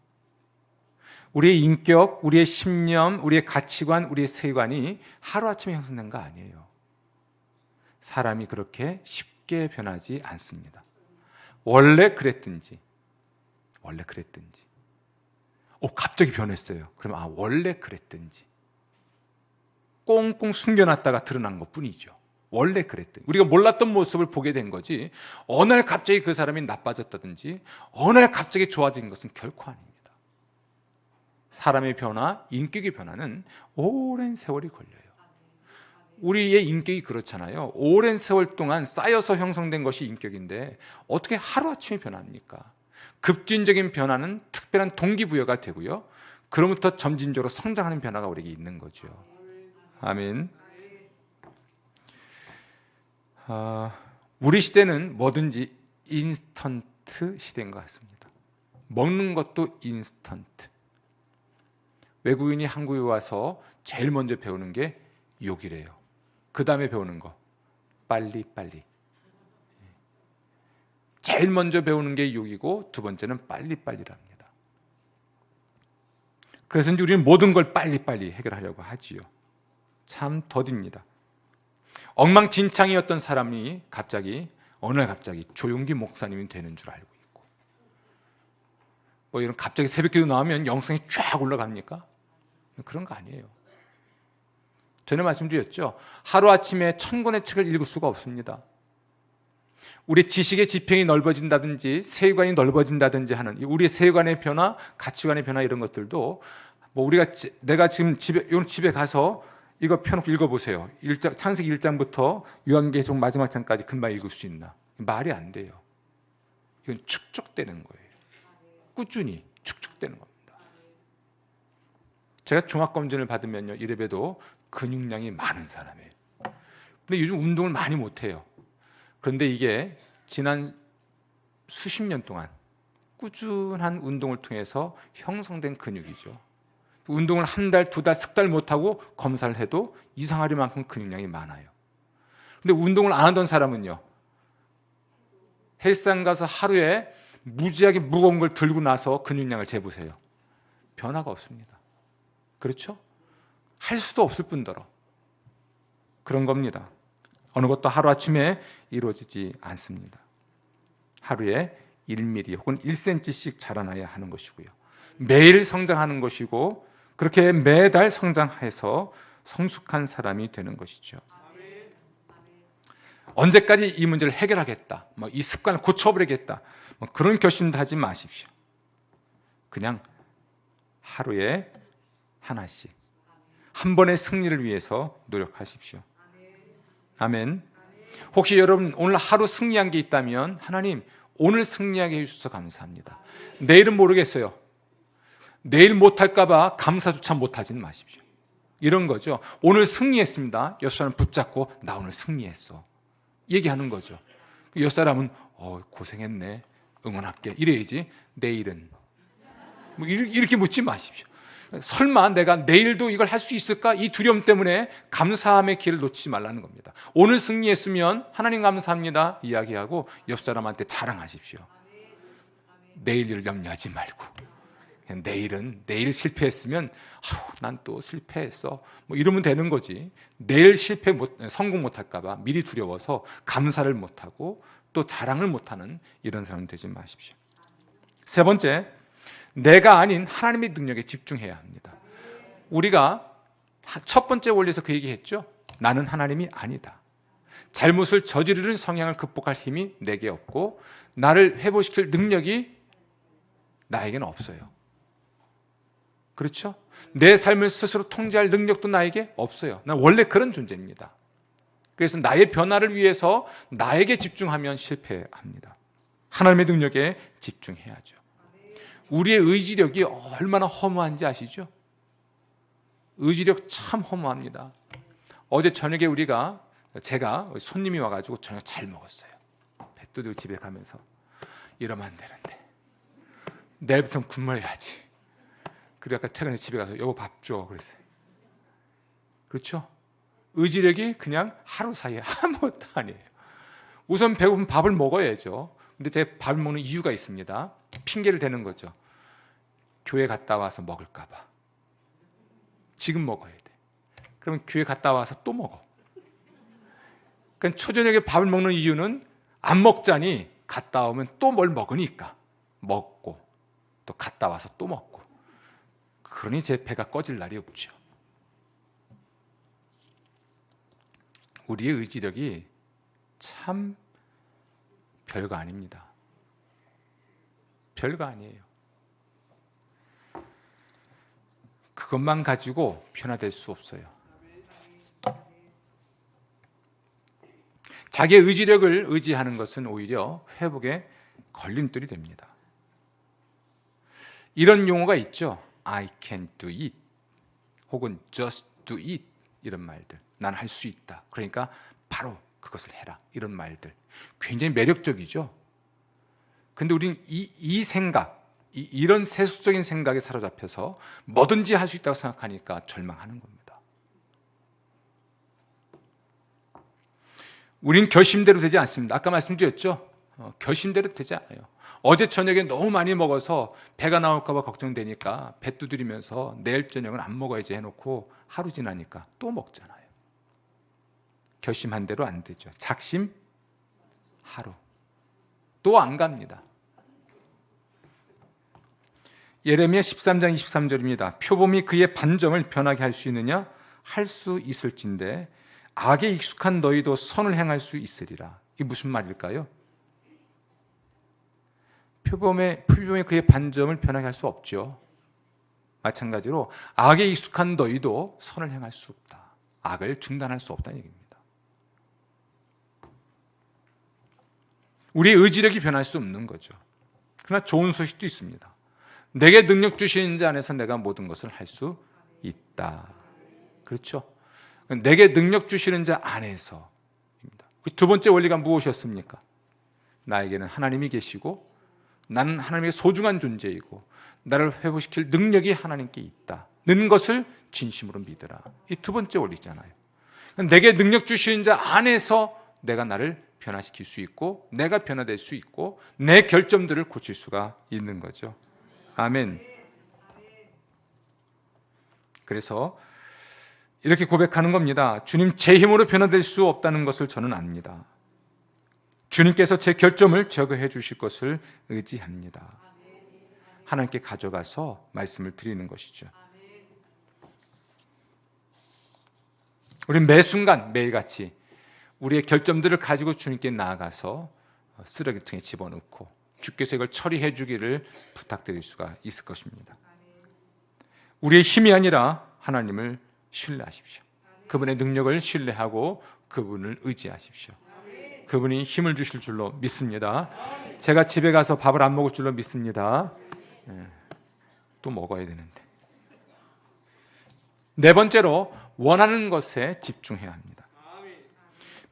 A: 우리의 인격, 우리의 신념, 우리의 가치관, 우리의 세관이 하루아침에 형성된 거 아니에요. 사람이 그렇게 쉽게 변하지 않습니다. 원래 그랬든지 갑자기 변했어요. 그럼 원래 그랬든지 꽁꽁 숨겨놨다가 드러난 것뿐이죠. 원래 그랬더니 우리가 몰랐던 모습을 보게 된 거지 어느 날 갑자기 그 사람이 나빠졌다든지 어느 날 갑자기 좋아진 것은 결코 아닙니다. 사람의 변화, 인격의 변화는 오랜 세월이 걸려요. 우리의 인격이 그렇잖아요. 오랜 세월 동안 쌓여서 형성된 것이 인격인데 어떻게 하루아침에 변합니까? 급진적인 변화는 특별한 동기부여가 되고요. 그로부터 점진적으로 성장하는 변화가 우리에게 있는 거죠. 아멘. 우리 시대는 뭐든지 인스턴트 시대인 것 같습니다. 먹는 것도 인스턴트. 외국인이 한국에 와서 제일 먼저 배우는 게 욕이래요. 그 다음에 배우는 거 빨리빨리. 제일 먼저 배우는 게 욕이고 두 번째는 빨리빨리랍니다. 그래서 이제 우리는 모든 걸 빨리빨리 해결하려고 하지요. 참 더딥니다. 엉망진창이었던 사람이 어느 날 갑자기 조용기 목사님이 되는 줄 알고 있고, 이런 갑자기 새벽기도 나오면 영성이 쫙 올라갑니까? 그런 거 아니에요. 전에 말씀드렸죠. 하루아침에 1000권의 책을 읽을 수가 없습니다. 우리 지식의 지평이 넓어진다든지 세관이 넓어진다든지 하는 우리의 세관의 변화, 가치관의 변화 이런 것들도 내가 지금 집에 가서 이거 펴놓고 읽어보세요. 창세기 1장부터 요한계시록 마지막 장까지 금방 읽을 수 있나? 말이 안 돼요. 이건 축적되는 거예요. 꾸준히 축적되는 겁니다. 제가 종합검진을 받으면요, 이래봬도 근육량이 많은 사람이에요. 근데 요즘 운동을 많이 못해요. 그런데 이게 지난 수십 년 동안 꾸준한 운동을 통해서 형성된 근육이죠. 운동을 한 달, 두 달, 석 달 못하고 검사를 해도 이상할 만큼 근육량이 많아요. 근데 운동을 안 하던 사람은요, 헬스장 가서 하루에 무지하게 무거운 걸 들고 나서 근육량을 재보세요. 변화가 없습니다. 그렇죠? 할 수도 없을 뿐더러 그런 겁니다. 어느 것도 하루아침에 이루어지지 않습니다. 하루에 1mm 혹은 1cm씩 자라나야 하는 것이고요. 매일 성장하는 것이고 그렇게 매달 성장해서 성숙한 사람이 되는 것이죠. 언제까지 이 문제를 해결하겠다, 이 습관을 고쳐버리겠다, 그런 결심도 하지 마십시오. 그냥 하루에 하나씩 한 번의 승리를 위해서 노력하십시오. 아멘. 혹시 여러분 오늘 하루 승리한 게 있다면 하나님 오늘 승리하게 해주셔서 감사합니다. 내일은 모르겠어요. 내일 못할까 봐 감사조차 못하지는 마십시오. 이런 거죠. 오늘 승리했습니다. 옆 사람 붙잡고 나 오늘 승리했어 얘기하는 거죠. 옆 사람은 고생했네, 응원할게 이래야지. 내일은 이렇게 묻지 마십시오. 설마 내가 내일도 이걸 할 수 있을까? 이 두려움 때문에 감사함의 길을 놓치지 말라는 겁니다. 오늘 승리했으면 하나님 감사합니다 이야기하고 옆 사람한테 자랑하십시오. 내일 일을 염려하지 말고 내일 실패했으면 난 또 실패했어 이러면 되는 거지. 내일 성공 못할까 봐 미리 두려워서 감사를 못하고 또 자랑을 못하는 이런 사람 되지 마십시오. 세 번째, 내가 아닌 하나님의 능력에 집중해야 합니다. 우리가 첫 번째 원리에서 그 얘기했죠. 나는 하나님이 아니다. 잘못을 저지르는 성향을 극복할 힘이 내게 없고 나를 회복시킬 능력이 나에게는 없어요. 그렇죠? 내 삶을 스스로 통제할 능력도 나에게 없어요. 난 원래 그런 존재입니다. 그래서 나의 변화를 위해서 나에게 집중하면 실패합니다. 하나님의 능력에 집중해야죠. 우리의 의지력이 얼마나 허무한지 아시죠? 의지력 참 허무합니다. 어제 저녁에 제가 손님이 와가지고 저녁 잘 먹었어요. 배 두들고 집에 가면서 이러면 안 되는데 내일부터는 굶어야지. 그리고 아까 퇴근해서 집에 가서 여보 밥 줘 그랬어요. 그렇죠? 의지력이 그냥 하루 사이에 아무것도 아니에요. 우선 배고프면 밥을 먹어야죠. 근데 제가 밥을 먹는 이유가 있습니다. 핑계를 대는 거죠. 교회 갔다 와서 먹을까 봐. 지금 먹어야 돼. 그러면 교회 갔다 와서 또 먹어. 그러니까 초저녁에 밥을 먹는 이유는 안 먹자니 갔다 오면 또 뭘 먹으니까 먹고 또 갔다 와서 또 먹고. 그러니 제 배가 꺼질 날이 없죠. 우리의 의지력이 참 별거 아닙니다. 별거 아니에요. 그것만 가지고 변화될 수 없어요. 자기의 의지력을 의지하는 것은 오히려 회복에 걸림돌이 됩니다. 이런 용어가 있죠. I can do it 혹은 just do it 이런 말들. 난 할 수 있다. 그러니까 바로 그것을 해라. 이런 말들. 굉장히 매력적이죠. 근데 우리는 이 생각, 이런 세속적인 생각에 사로잡혀서 뭐든지 할 수 있다고 생각하니까 절망하는 겁니다. 우린 결심대로 되지 않습니다. 아까 말씀드렸죠. 결심대로 되지 않아요. 어제 저녁에 너무 많이 먹어서 배가 나올까 봐 걱정되니까 배 두드리면서 내일 저녁은 안 먹어야지 해놓고 하루 지나니까 또 먹잖아요. 결심한 대로 안 되죠. 작심 하루 또 안 갑니다. 예레미야 13장 23절입니다. 표범이 그의 반점을 변하게 할 수 있느냐? 할 수 있을진데 악에 익숙한 너희도 선을 행할 수 있으리라. 이게 무슨 말일까요? 표범이 그의 반점을 변하게 할 수 없죠. 마찬가지로 악에 익숙한 너희도 선을 행할 수 없다. 악을 중단할 수 없다는 얘기입니다. 우리의 의지력이 변할 수 없는 거죠. 그러나 좋은 소식도 있습니다. 내게 능력 주시는 자 안에서 내가 모든 것을 할 수 있다. 그렇죠? 내게 능력 주시는 자 안에서입니다. 두 번째 원리가 무엇이었습니까? 나에게는 하나님이 계시고 나는 하나님의 소중한 존재이고 나를 회복시킬 능력이 하나님께 있다는 것을 진심으로 믿으라. 이 두 번째 원리잖아요. 내게 능력 주시는 자 안에서 내가 나를 변화시킬 수 있고 내가 변화될 수 있고 내 결점들을 고칠 수가 있는 거죠. 아멘. 그래서 이렇게 고백하는 겁니다. 주님, 제 힘으로 변화될 수 없다는 것을 저는 압니다. 주님께서 제 결점을 제거해 주실 것을 의지합니다. 하나님께 가져가서 말씀을 드리는 것이죠. 우리는 매 순간 매일같이 우리의 결점들을 가지고 주님께 나아가서 쓰레기통에 집어넣고 주께서 이걸 처리해 주기를 부탁드릴 수가 있을 것입니다. 우리의 힘이 아니라 하나님을 신뢰하십시오. 그분의 능력을 신뢰하고 그분을 의지하십시오. 그분이 힘을 주실 줄로 믿습니다. 제가 집에 가서 밥을 안 먹을 줄로 믿습니다. 또 먹어야 되는데. 네 번째로 원하는 것에 집중해야 합니다.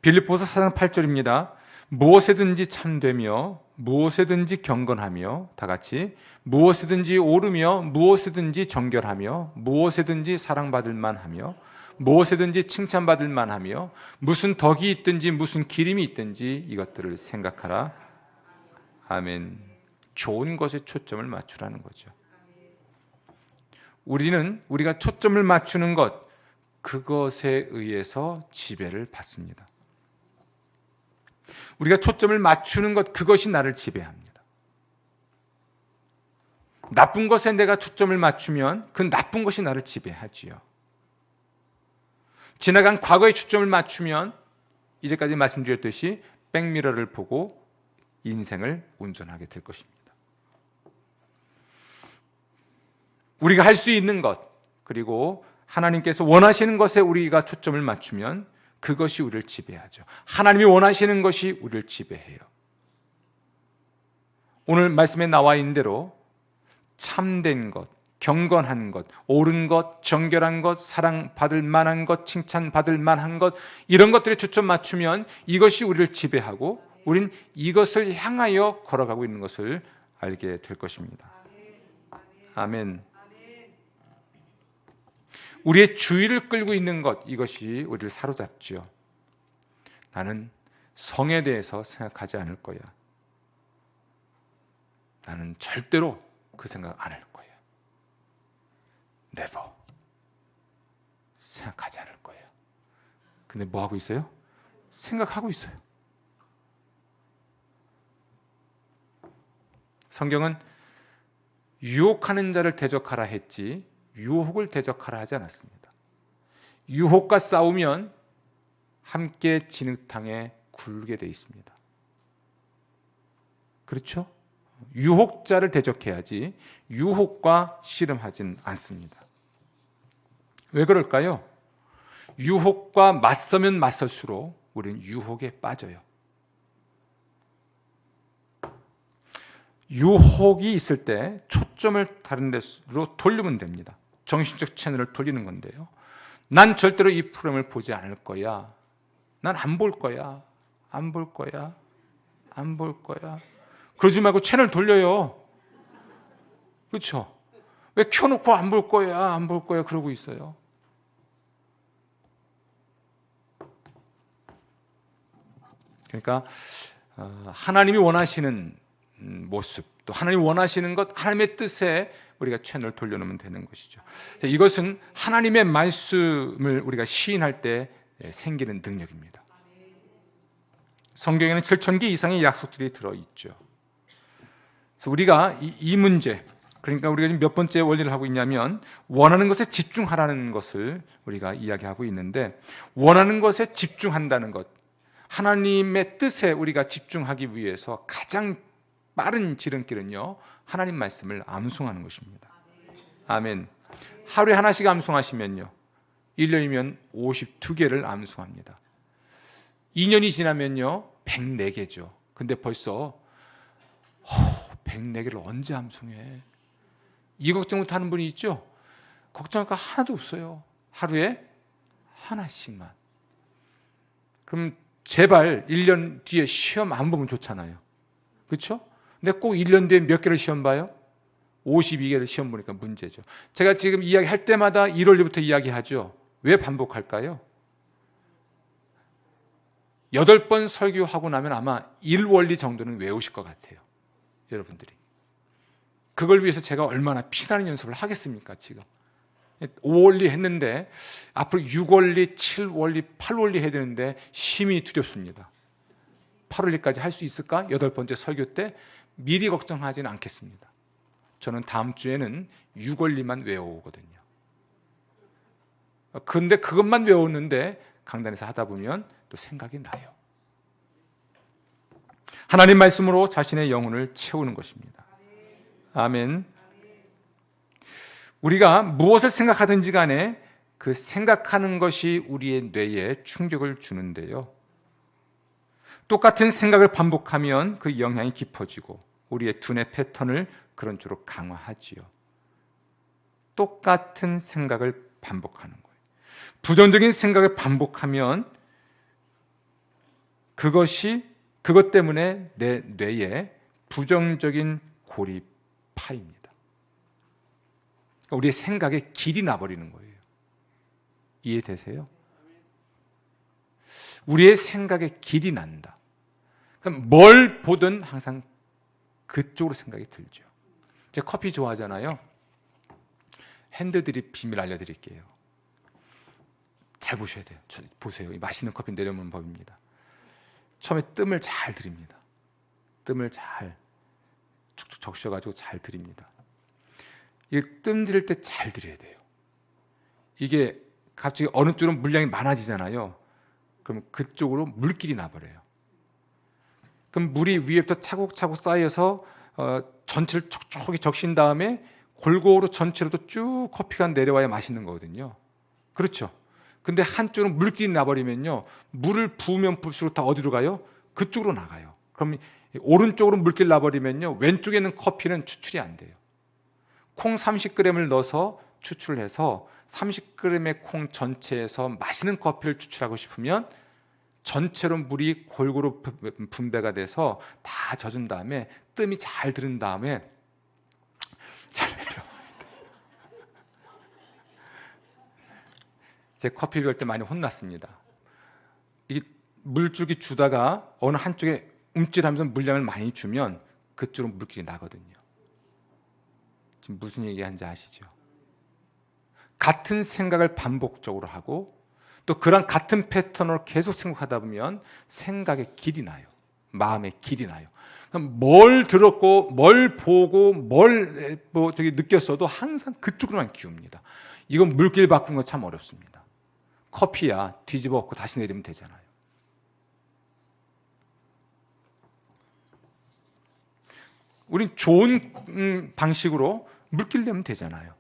A: 빌립보서 4장 8절입니다. 무엇에든지 참되며 무엇에든지 경건하며, 다 같이, 무엇에든지 옳으며 무엇에든지 정결하며 무엇에든지 사랑받을 만하며 무엇에든지 칭찬받을 만하며 무슨 덕이 있든지 무슨 기림이 있든지 이것들을 생각하라. 아멘. 좋은 것에 초점을 맞추라는 거죠. 우리가 초점을 맞추는 것, 그것에 의해서 지배를 받습니다. 우리가 초점을 맞추는 것, 그것이 나를 지배합니다. 나쁜 것에 내가 초점을 맞추면 그 나쁜 것이 나를 지배하지요. 지나간 과거에 초점을 맞추면 이제까지 말씀드렸듯이 백미러를 보고 인생을 운전하게 될 것입니다. 우리가 할 수 있는 것, 그리고 하나님께서 원하시는 것에 우리가 초점을 맞추면 그것이 우리를 지배하죠. 하나님이 원하시는 것이 우리를 지배해요. 오늘 말씀에 나와 있는 대로 참된 것, 경건한 것, 옳은 것, 정결한 것, 사랑받을 만한 것, 칭찬받을 만한 것, 이런 것들에 초점 맞추면 이것이 우리를 지배하고 우린 이것을 향하여 걸어가고 있는 것을 알게 될 것입니다. 아멘. 우리의 주의를 끌고 있는 것, 이것이 우리를 사로잡지요. 나는 성에 대해서 생각하지 않을 거야. 나는 절대로 그 생각 안 할 거야. Never. 생각하지 않을 거야. 근데 뭐 하고 있어요? 생각하고 있어요. 성경은 유혹하는 자를 대적하라 했지 유혹을 대적하라 하지 않았습니다. 유혹과 싸우면 함께 진흙탕에 굴게 돼 있습니다. 그렇죠? 유혹자를 대적해야지 유혹과 씨름하진 않습니다. 왜 그럴까요? 유혹과 맞서면 맞설수록 우리는 유혹에 빠져요. 유혹이 있을 때 초점을 다른 데로 돌리면 됩니다. 정신적 채널을 돌리는 건데요. 난 절대로 이 프로그램을 보지 않을 거야. 난 안 볼 거야. 안 볼 거야. 안 볼 거야. 그러지 말고 채널 돌려요. 그렇죠? 왜 켜놓고 안 볼 거야, 안 볼 거야 그러고 있어요. 그러니까 하나님이 원하시는 모습, 또 하나님이 원하시는 것, 하나님의 뜻에 우리가 채널을 돌려놓으면 되는 것이죠. 이것은 하나님의 말씀을 우리가 시인할 때 생기는 능력입니다. 성경에는 7,000개 이상의 약속들이 들어있죠. 그래서 우리가 이 문제, 그러니까 우리가 지금 몇 번째 원리를 하고 있냐면 원하는 것에 집중하라는 것을 우리가 이야기하고 있는데, 원하는 것에 집중한다는 것, 하나님의 뜻에 우리가 집중하기 위해서 가장 빠른 지름길은요, 하나님 말씀을 암송하는 것입니다. 아멘. 하루에 하나씩 암송하시면요, 1년이면 52개를 암송합니다. 2년이 지나면요 104개죠. 근데 벌써 104개를 언제 암송해? 이 걱정부터 하는 분이 있죠? 걱정할 거 하나도 없어요. 하루에 하나씩만. 그럼 제발 1년 뒤에 시험 안 보면 좋잖아요. 그렇죠? 근데 꼭 1년 뒤에 몇 개를 시험 봐요? 52개를 시험 보니까 문제죠. 제가 지금 이야기할 때마다 1월부터 이야기하죠. 왜 반복할까요? 8번 설교하고 나면 아마 1원리 정도는 외우실 것 같아요. 여러분들이. 그걸 위해서 제가 얼마나 피나는 연습을 하겠습니까, 지금. 5원리 했는데 앞으로 6원리, 7원리, 8원리 해야 되는데 심히 두렵습니다. 8원리까지 할 수 있을까? 8번째 설교 때 미리 걱정하지는 않겠습니다. 저는 다음 주에는 6원리만 외워오거든요. 근데 그것만 외웠는데 강단에서 하다 보면 또 생각이 나요. 하나님 말씀으로 자신의 영혼을 채우는 것입니다. 아멘. 우리가 무엇을 생각하든지 간에 그 생각하는 것이 우리의 뇌에 충격을 주는데요. 똑같은 생각을 반복하면 그 영향이 깊어지고 우리의 두뇌 패턴을 그런 쪽으로 강화하지요. 똑같은 생각을 반복하는 거예요. 부정적인 생각을 반복하면 그것 때문에 내 뇌에 부정적인 골이 파입니다. 우리의 생각에 길이 나버리는 거예요. 이해되세요? 우리의 생각에 길이 난다. 그럼 뭘 보든 항상 그쪽으로 생각이 들죠. 제가 커피 좋아하잖아요. 핸드드립 비밀 알려드릴게요. 잘 보셔야 돼요. 보세요. 이 맛있는 커피 내려오는 법입니다. 처음에 뜸을 잘 들입니다. 뜸을 잘 축축 적셔가지고 잘 들입니다. 이 뜸 들일 때 잘 들여야 돼요. 이게 갑자기 어느 쪽으로 물량이 많아지잖아요. 그럼 그쪽으로 물길이 나버려요. 그럼 물이 위에부터 차곡차곡 쌓여서 전체를 촉촉하게 적신 다음에 골고루 전체로 또 쭉 커피가 내려와야 맛있는 거거든요. 그렇죠? 근데 한쪽으로 물길이 나버리면요, 물을 부으면 부을수록 다 어디로 가요? 그쪽으로 나가요. 그럼 오른쪽으로 물길 나버리면요, 왼쪽에 있는 커피는 추출이 안 돼요. 콩 30g을 넣어서 추출을 해서 30g의 콩 전체에서 맛있는 커피를 추출하고 싶으면 전체로 물이 골고루 분배가 돼서 다 젖은 다음에 뜸이 잘 들은 다음에 잘 내려와야 돼요. 제 커피 배울 때 많이 혼났습니다. 이게 물줄기 주다가 어느 한쪽에 움찔하면서 물량을 많이 주면 그쪽으로 물길이 나거든요. 지금 무슨 얘기하는지 아시죠? 같은 생각을 반복적으로 하고 또 그런 같은 패턴으로 계속 생각하다 보면 생각의 길이 나요. 마음의 길이 나요. 그럼 뭘 들었고 뭘 보고 뭘 느꼈어도 항상 그쪽으로만 기웁니다. 이건 물길 바꾸는 거 참 어렵습니다. 커피야 뒤집어 엎고 다시 내리면 되잖아요. 우린 좋은 방식으로 물길 내면 되잖아요.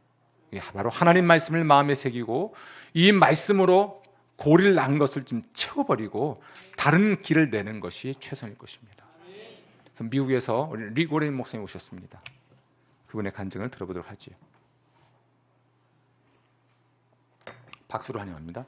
A: 바로 하나님 말씀을 마음에 새기고 이 말씀으로 고리를 난 것을 좀 채워버리고 다른 길을 내는 것이 최선일 것입니다. 그래서 미국에서 우리 리고렌 목사님 오셨습니다. 그분의 간증을 들어보도록 하지요. 박수로 환영합니다.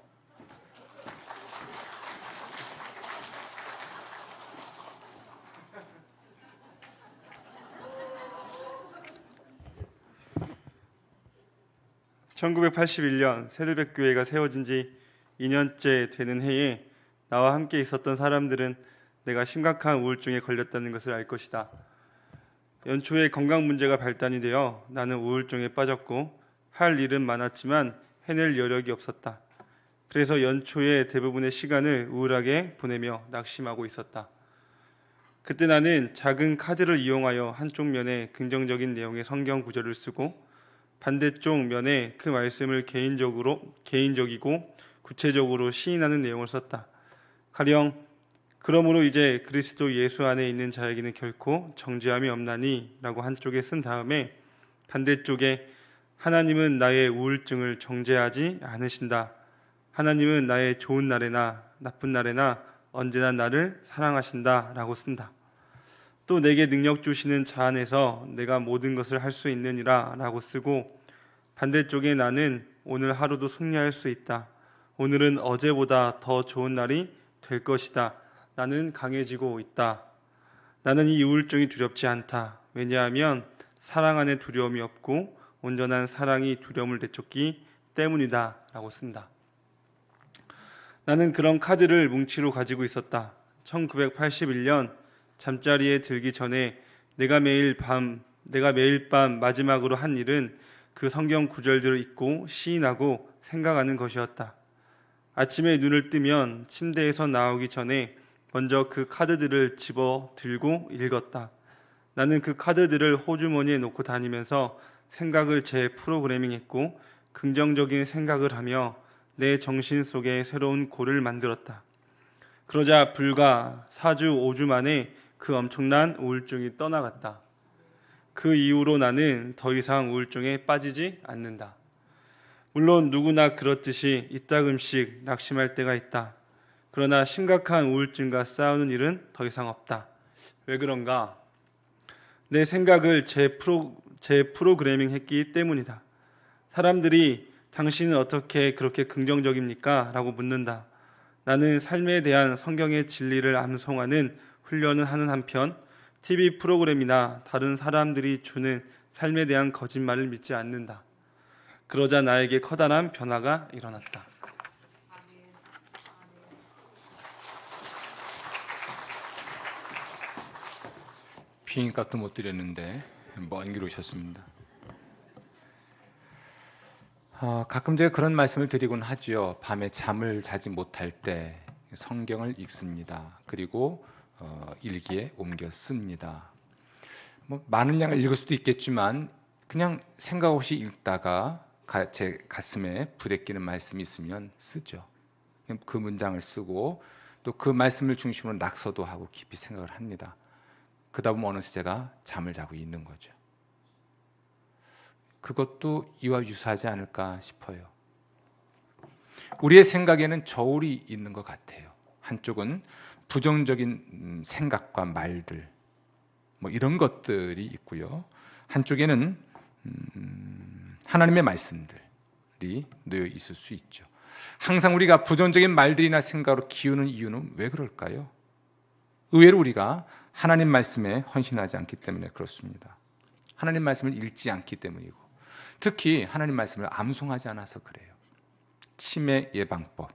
B: (1981년) 새들백교회가 세워진 지 2년째 되는 해에 나와 함께 있었던 사람들은 내가 심각한 우울증에 걸렸다는 것을 알 것이다. 연초에 건강 문제가 발단이 되어 나는 우울증에 빠졌고 할 일은 많았지만 해낼 여력이 없었다. 그래서 연초에 대부분의 시간을 우울하게 보내며 낙심하고 있었다. 그때 나는 작은 카드를 이용하여 한쪽 면에 긍정적인 내용의 성경 구절을 쓰고 반대쪽 면에 그 말씀을 개인적이고 구체적으로 시인하는 내용을 썼다. 가령 그러므로 이제 그리스도 예수 안에 있는 자에게는 결코 정죄함이 없나니 라고 한쪽에 쓴 다음에 반대쪽에 하나님은 나의 우울증을 정죄하지 않으신다. 하나님은 나의 좋은 날에나 나쁜 날에나 언제나 나를 사랑하신다 라고 쓴다. 또 내게 능력 주시는 자 안에서 내가 모든 것을 할 수 있느니라 라고 쓰고 반대쪽에 나는 오늘 하루도 승리할 수 있다. 오늘은 어제보다 더 좋은 날이 될 것이다. 나는 강해지고 있다. 나는 이 우울증이 두렵지 않다. 왜냐하면 사랑 안에 두려움이 없고 온전한 사랑이 두려움을 내쫓기 때문이다 라고 쓴다. 나는 그런 카드를 뭉치로 가지고 있었다. 1981년 잠자리에 들기 전에 내가 매일 밤 마지막으로 한 일은 그 성경 구절들을 읽고 시인하고 생각하는 것이었다. 아침에 눈을 뜨면 침대에서 나오기 전에 먼저 그 카드들을 집어 들고 읽었다. 나는 그 카드들을 호주머니에 놓고 다니면서 생각을 재프로그래밍했고 긍정적인 생각을 하며 내 정신 속에 새로운 골을 만들었다. 그러자 불과 4주, 5주 만에 그 엄청난 우울증이 떠나갔다. 그 이후로 나는 더 이상 우울증에 빠지지 않는다. 물론 누구나 그렇듯이 이따금씩 낙심할 때가 있다. 그러나 심각한 우울증과 싸우는 일은 더 이상 없다. 왜 그런가? 내 생각을 프로그래밍 했기 때문이다. 사람들이 당신은 어떻게 그렇게 긍정적입니까? 라고 묻는다. 나는 삶에 대한 성경의 진리를 암송하는 훈련을 하는 한편 TV 프로그램이나 다른 사람들이 주는 삶에 대한 거짓말을 믿지 않는다. 그러자 나에게 커다란 변화가 일어났다.
A: 비행값도 못 드렸는데 먼 길 오셨습니다. 가끔 제가 그런 말씀을 드리곤 하죠. 밤에 잠을 자지 못할 때 성경을 읽습니다. 그리고 일기에 옮겨 씁니다. 많은 양을 읽을 수도 있겠지만 그냥 생각 없이 읽다가 제 가슴에 불에 끼는 말씀이 있으면 쓰죠. 그 문장을 쓰고 또 그 말씀을 중심으로 낙서도 하고 깊이 생각을 합니다. 그러다 보면 어느새 제가 잠을 자고 있는 거죠. 그것도 이와 유사하지 않을까 싶어요. 우리의 생각에는 저울이 있는 것 같아요. 한쪽은 부정적인 생각과 말들, 이런 것들이 있고요. 한쪽에는 하나님의 말씀들이 놓여 있을 수 있죠. 항상 우리가 부정적인 말들이나 생각으로 기우는 이유는 왜 그럴까요? 의외로 우리가 하나님 말씀에 헌신하지 않기 때문에 그렇습니다. 하나님 말씀을 읽지 않기 때문이고, 특히 하나님 말씀을 암송하지 않아서 그래요. 치매 예방법,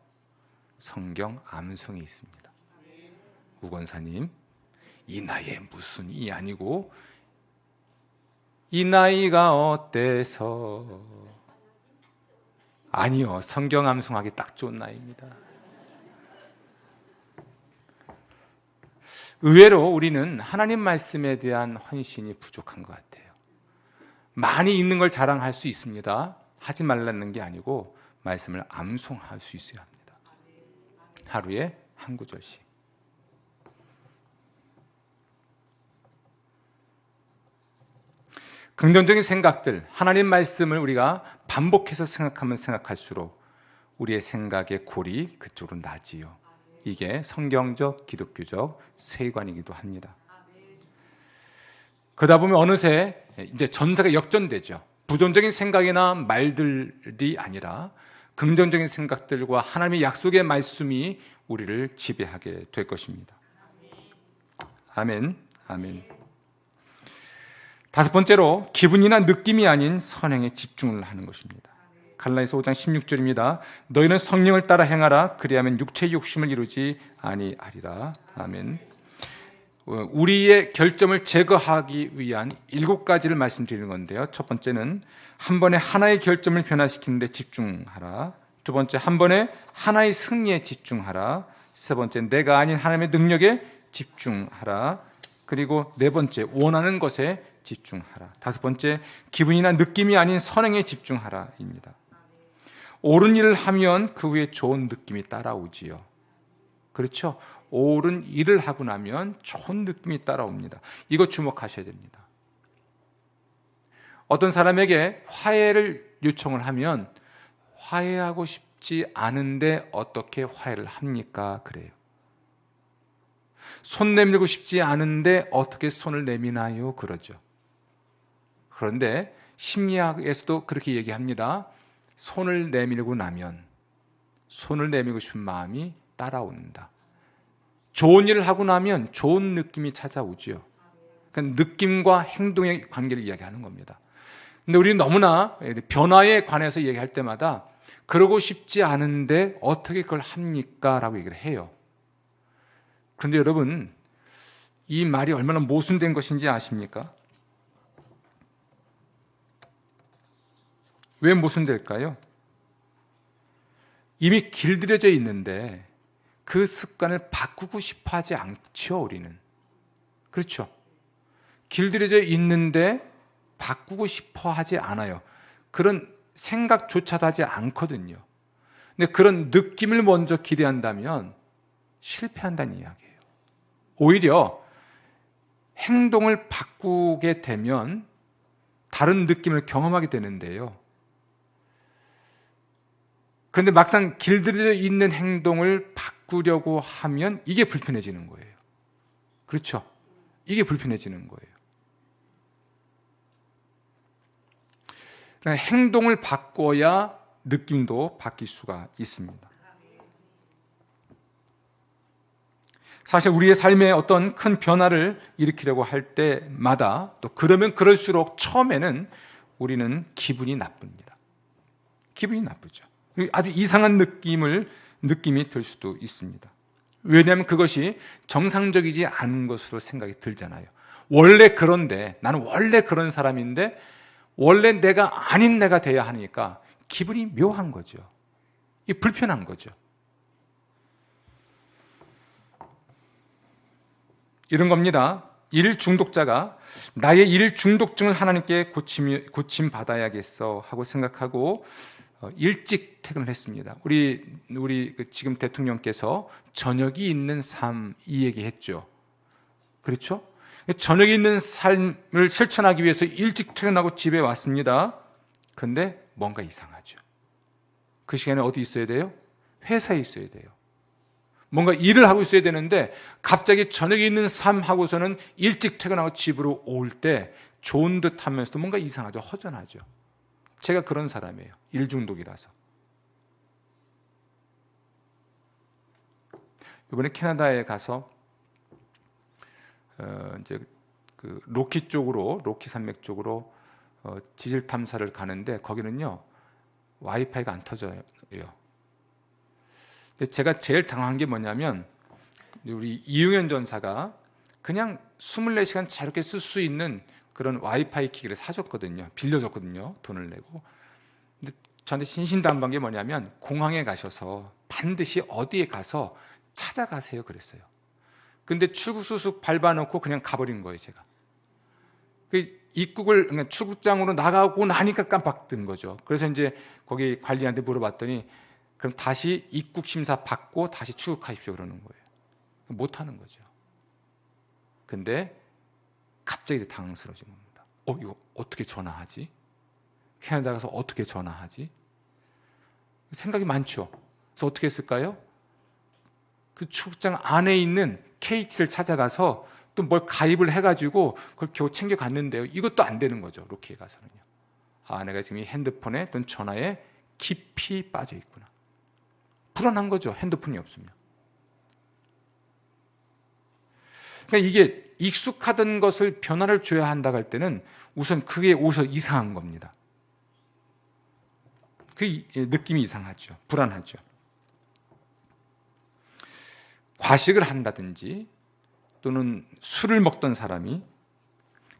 A: 성경 암송이 있습니다. 우건사님, 이 나이에 무슨 이 아니고 이 나이가 어때서, 아니요, 성경 암송하기 딱 좋은 나이입니다. 의외로 우리는 하나님 말씀에 대한 헌신이 부족한 것 같아요. 많이 읽는 걸 자랑할 수 있습니다. 하지 말라는 게 아니고 말씀을 암송할 수 있어야 합니다. 하루에 한 구절씩. 긍정적인 생각들, 하나님 말씀을 우리가 반복해서 생각하면 생각할수록 우리의 생각의 골이 그쪽으로 나지요. 이게 성경적, 기독교적 세관이기도 합니다. 그러다 보면 어느새 이제 전세가 역전되죠. 부정적인 생각이나 말들이 아니라 긍정적인 생각들과 하나님의 약속의 말씀이 우리를 지배하게 될 것입니다. 아멘, 아멘. 다섯 번째로 기분이나 느낌이 아닌 선행에 집중을 하는 것입니다. 갈라디아서 5장 16절입니다. 너희는 성령을 따라 행하라. 그리하면 육체의 욕심을 이루지 아니하리라. 아멘. 우리의 결점을 제거하기 위한 7가지를 말씀드리는 건데요. 첫 번째는 한 번에 하나의 결점을 변화시키는 데 집중하라. 두 번째, 한 번에 하나의 승리에 집중하라. 세 번째, 내가 아닌 하나님의 능력에 집중하라. 그리고 네 번째, 원하는 것에 집중하라. 다섯 번째, 기분이나 느낌이 아닌 선행에 집중하라입니다. 옳은 일을 하면 그 후에 좋은 느낌이 따라오지요. 그렇죠? 옳은 일을 하고 나면 좋은 느낌이 따라옵니다. 이거 주목하셔야 됩니다. 어떤 사람에게 화해를 요청을 하면 화해하고 싶지 않은데 어떻게 화해를 합니까? 그래요. 손 내밀고 싶지 않은데 어떻게 손을 내미나요? 그러죠. 그런데 심리학에서도 그렇게 얘기합니다. 손을 내밀고 나면 손을 내밀고 싶은 마음이 따라온다. 좋은 일을 하고 나면 좋은 느낌이 찾아오지요. 그러니까 느낌과 행동의 관계를 이야기하는 겁니다. 근데 우리는 너무나 변화에 관해서 얘기할 때마다 그러고 싶지 않은데 어떻게 그걸 합니까? 라고 얘기를 해요. 그런데 여러분, 이 말이 얼마나 모순된 것인지 아십니까? 왜 모순될까요? 이미 길들여져 있는데 그 습관을 바꾸고 싶어 하지 않죠, 우리는. 그렇죠? 길들여져 있는데 바꾸고 싶어 하지 않아요. 그런 생각조차도 하지 않거든요. 근데 그런 느낌을 먼저 기대한다면 실패한다는 이야기예요. 오히려 행동을 바꾸게 되면 다른 느낌을 경험하게 되는데요. 그런데 막상 길들여져 있는 행동을 바꾸려고 하면 이게 불편해지는 거예요. 그렇죠? 이게 불편해지는 거예요. 그러니까 행동을 바꿔야 느낌도 바뀔 수가 있습니다. 사실 우리의 삶에 어떤 큰 변화를 일으키려고 할 때마다 또 그러면 그럴수록 처음에는 우리는 기분이 나쁩니다. 기분이 나쁘죠. 아주 이상한 느낌이 들 수도 있습니다. 왜냐하면 그것이 정상적이지 않은 것으로 생각이 들잖아요. 원래 그런데 나는 원래 그런 사람인데 원래 내가 아닌 내가 돼야 하니까 기분이 묘한 거죠. 이 불편한 거죠. 이런 겁니다. 일 중독자가 나의 일 중독증을 하나님께 고침 받아야겠어 하고 생각하고 일찍 퇴근을 했습니다. 우리 지금 대통령께서 저녁이 있는 삶 이 얘기했죠. 그렇죠? 저녁이 있는 삶을 실천하기 위해서 일찍 퇴근하고 집에 왔습니다. 그런데 뭔가 이상하죠. 그 시간에 어디 있어야 돼요? 회사에 있어야 돼요. 뭔가 일을 하고 있어야 되는데 갑자기 저녁에 있는 삶 하고서는 일찍 퇴근하고 집으로 올 때 좋은 듯 하면서도 뭔가 이상하죠. 허전하죠. 제가 그런 사람이에요. 일 중독이라서. 이번에 캐나다에 가서 이제 그 로키 산맥 쪽으로 지질 탐사를 가는데 거기는요 와이파이가 안 터져요. 근데 제가 제일 당황한 게 뭐냐면 우리 이용현 전사가 그냥 24시간 자유롭게 쓸 수 있는 그런 와이파이 기기를 사줬거든요. 빌려줬거든요. 돈을 내고. 근데 저한테 신신당부한 게 뭐냐면 공항에 가셔서 반드시 어디에 가서 찾아가세요 그랬어요. 근데 출국수속 밟아놓고 그냥 가버린 거예요. 제가 그 입국을 출국장으로 나가고 나니까 깜빡 든 거죠. 그래서 이제 거기 관리한테 물어봤더니 그럼 다시 입국 심사 받고 다시 출국하십시오 그러는 거예요. 못 하는 거죠. 근데 갑자기 당황스러워진 겁니다. 이거 어떻게 전화하지? 캐나다 가서 어떻게 전화하지? 생각이 많죠. 그래서 어떻게 했을까요? 그 출국장 안에 있는 KT를 찾아가서 또 뭘 가입을 해가지고 그걸 겨우 챙겨갔는데요. 이것도 안 되는 거죠. 로키에 가서는요. 내가 지금 이 핸드폰에 또는 전화에 깊이 빠져 있구나. 불안한 거죠. 핸드폰이 없으면. 그러니까 이게 익숙하던 것을 변화를 줘야 한다고 할 때는 우선 그게 오서 이상한 겁니다. 그 느낌이 이상하죠. 불안하죠. 과식을 한다든지 또는 술을 먹던 사람이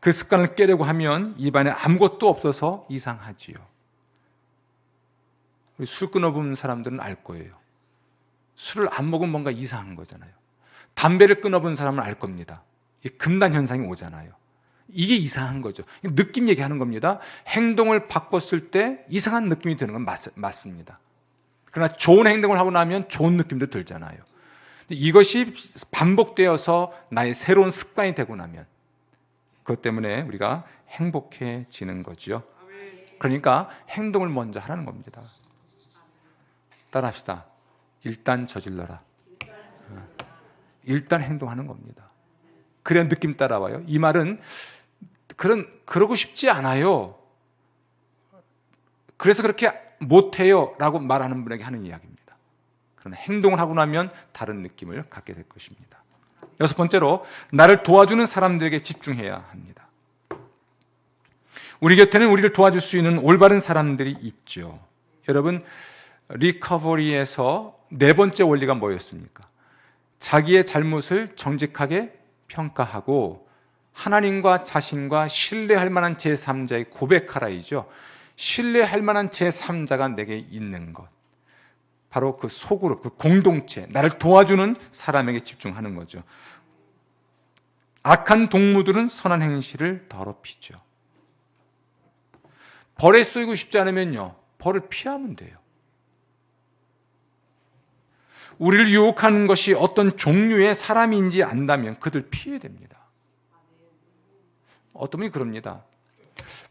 A: 그 습관을 깨려고 하면 입안에 아무것도 없어서 이상하지요. 술 끊어본 사람들은 알 거예요. 술을 안 먹으면 뭔가 이상한 거잖아요. 담배를 끊어본 사람은 알 겁니다. 금단 현상이 오잖아요. 이게 이상한 거죠. 느낌 얘기하는 겁니다. 행동을 바꿨을 때 이상한 느낌이 드는 건 맞습니다. 그러나 좋은 행동을 하고 나면 좋은 느낌도 들잖아요. 이것이 반복되어서 나의 새로운 습관이 되고 나면 그것 때문에 우리가 행복해지는 거죠. 그러니까 행동을 먼저 하라는 겁니다. 따라합시다. 일단 저질러라. 일단 행동하는 겁니다. 그래야 느낌 따라와요. 이 말은 그러고 싶지 않아요. 그래서 그렇게 못해요 라고 말하는 분에게 하는 이야기입니다. 그러나 행동을 하고 나면 다른 느낌을 갖게 될 것입니다. 6번째로 나를 도와주는 사람들에게 집중해야 합니다. 우리 곁에는 우리를 도와줄 수 있는 올바른 사람들이 있죠. 여러분 리커버리에서 4번째 원리가 뭐였습니까? 자기의 잘못을 정직하게 평가하고 하나님과 자신과 신뢰할 만한 제3자의 고백하라이죠. 신뢰할 만한 제3자가 내게 있는 것. 바로 그 소그룹, 그 공동체, 나를 도와주는 사람에게 집중하는 거죠. 악한 동무들은 선한 행실을 더럽히죠. 벌에 쏘이고 싶지 않으면요, 벌을 피하면 돼요. 우리를 유혹하는 것이 어떤 종류의 사람인지 안다면 그들 피해야 됩니다. 어떤 분이 그럽니다.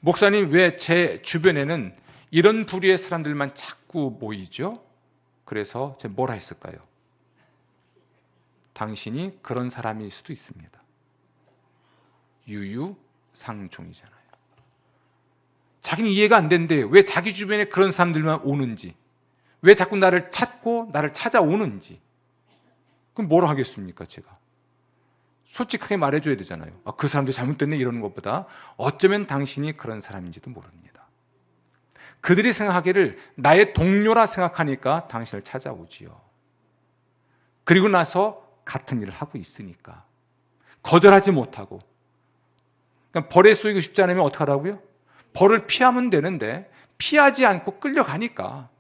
A: 목사님, 왜 제 주변에는 이런 부류의 사람들만 자꾸 모이죠? 그래서 제가 뭐라 했을까요? 당신이 그런 사람일 수도 있습니다. 유유상종이잖아요. 자기는 이해가 안 되는데 왜 자기 주변에 그런 사람들만 오는지, 왜 자꾸 나를 찾고 나를 찾아오는지, 그럼 뭐라 하겠습니까? 제가 솔직하게 말해줘야 되잖아요. 그 사람도 잘못됐네 이러는 것보다 어쩌면 당신이 그런 사람인지도 모릅니다. 그들이 생각하기를 나의 동료라 생각하니까 당신을 찾아오지요. 그리고 나서 같은 일을 하고 있으니까 거절하지 못하고, 그러니까 벌에 쏘이고 싶지 않으면 어떻게 하라고요? 벌을 피하면 되는데 피하지 않고 끌려가니까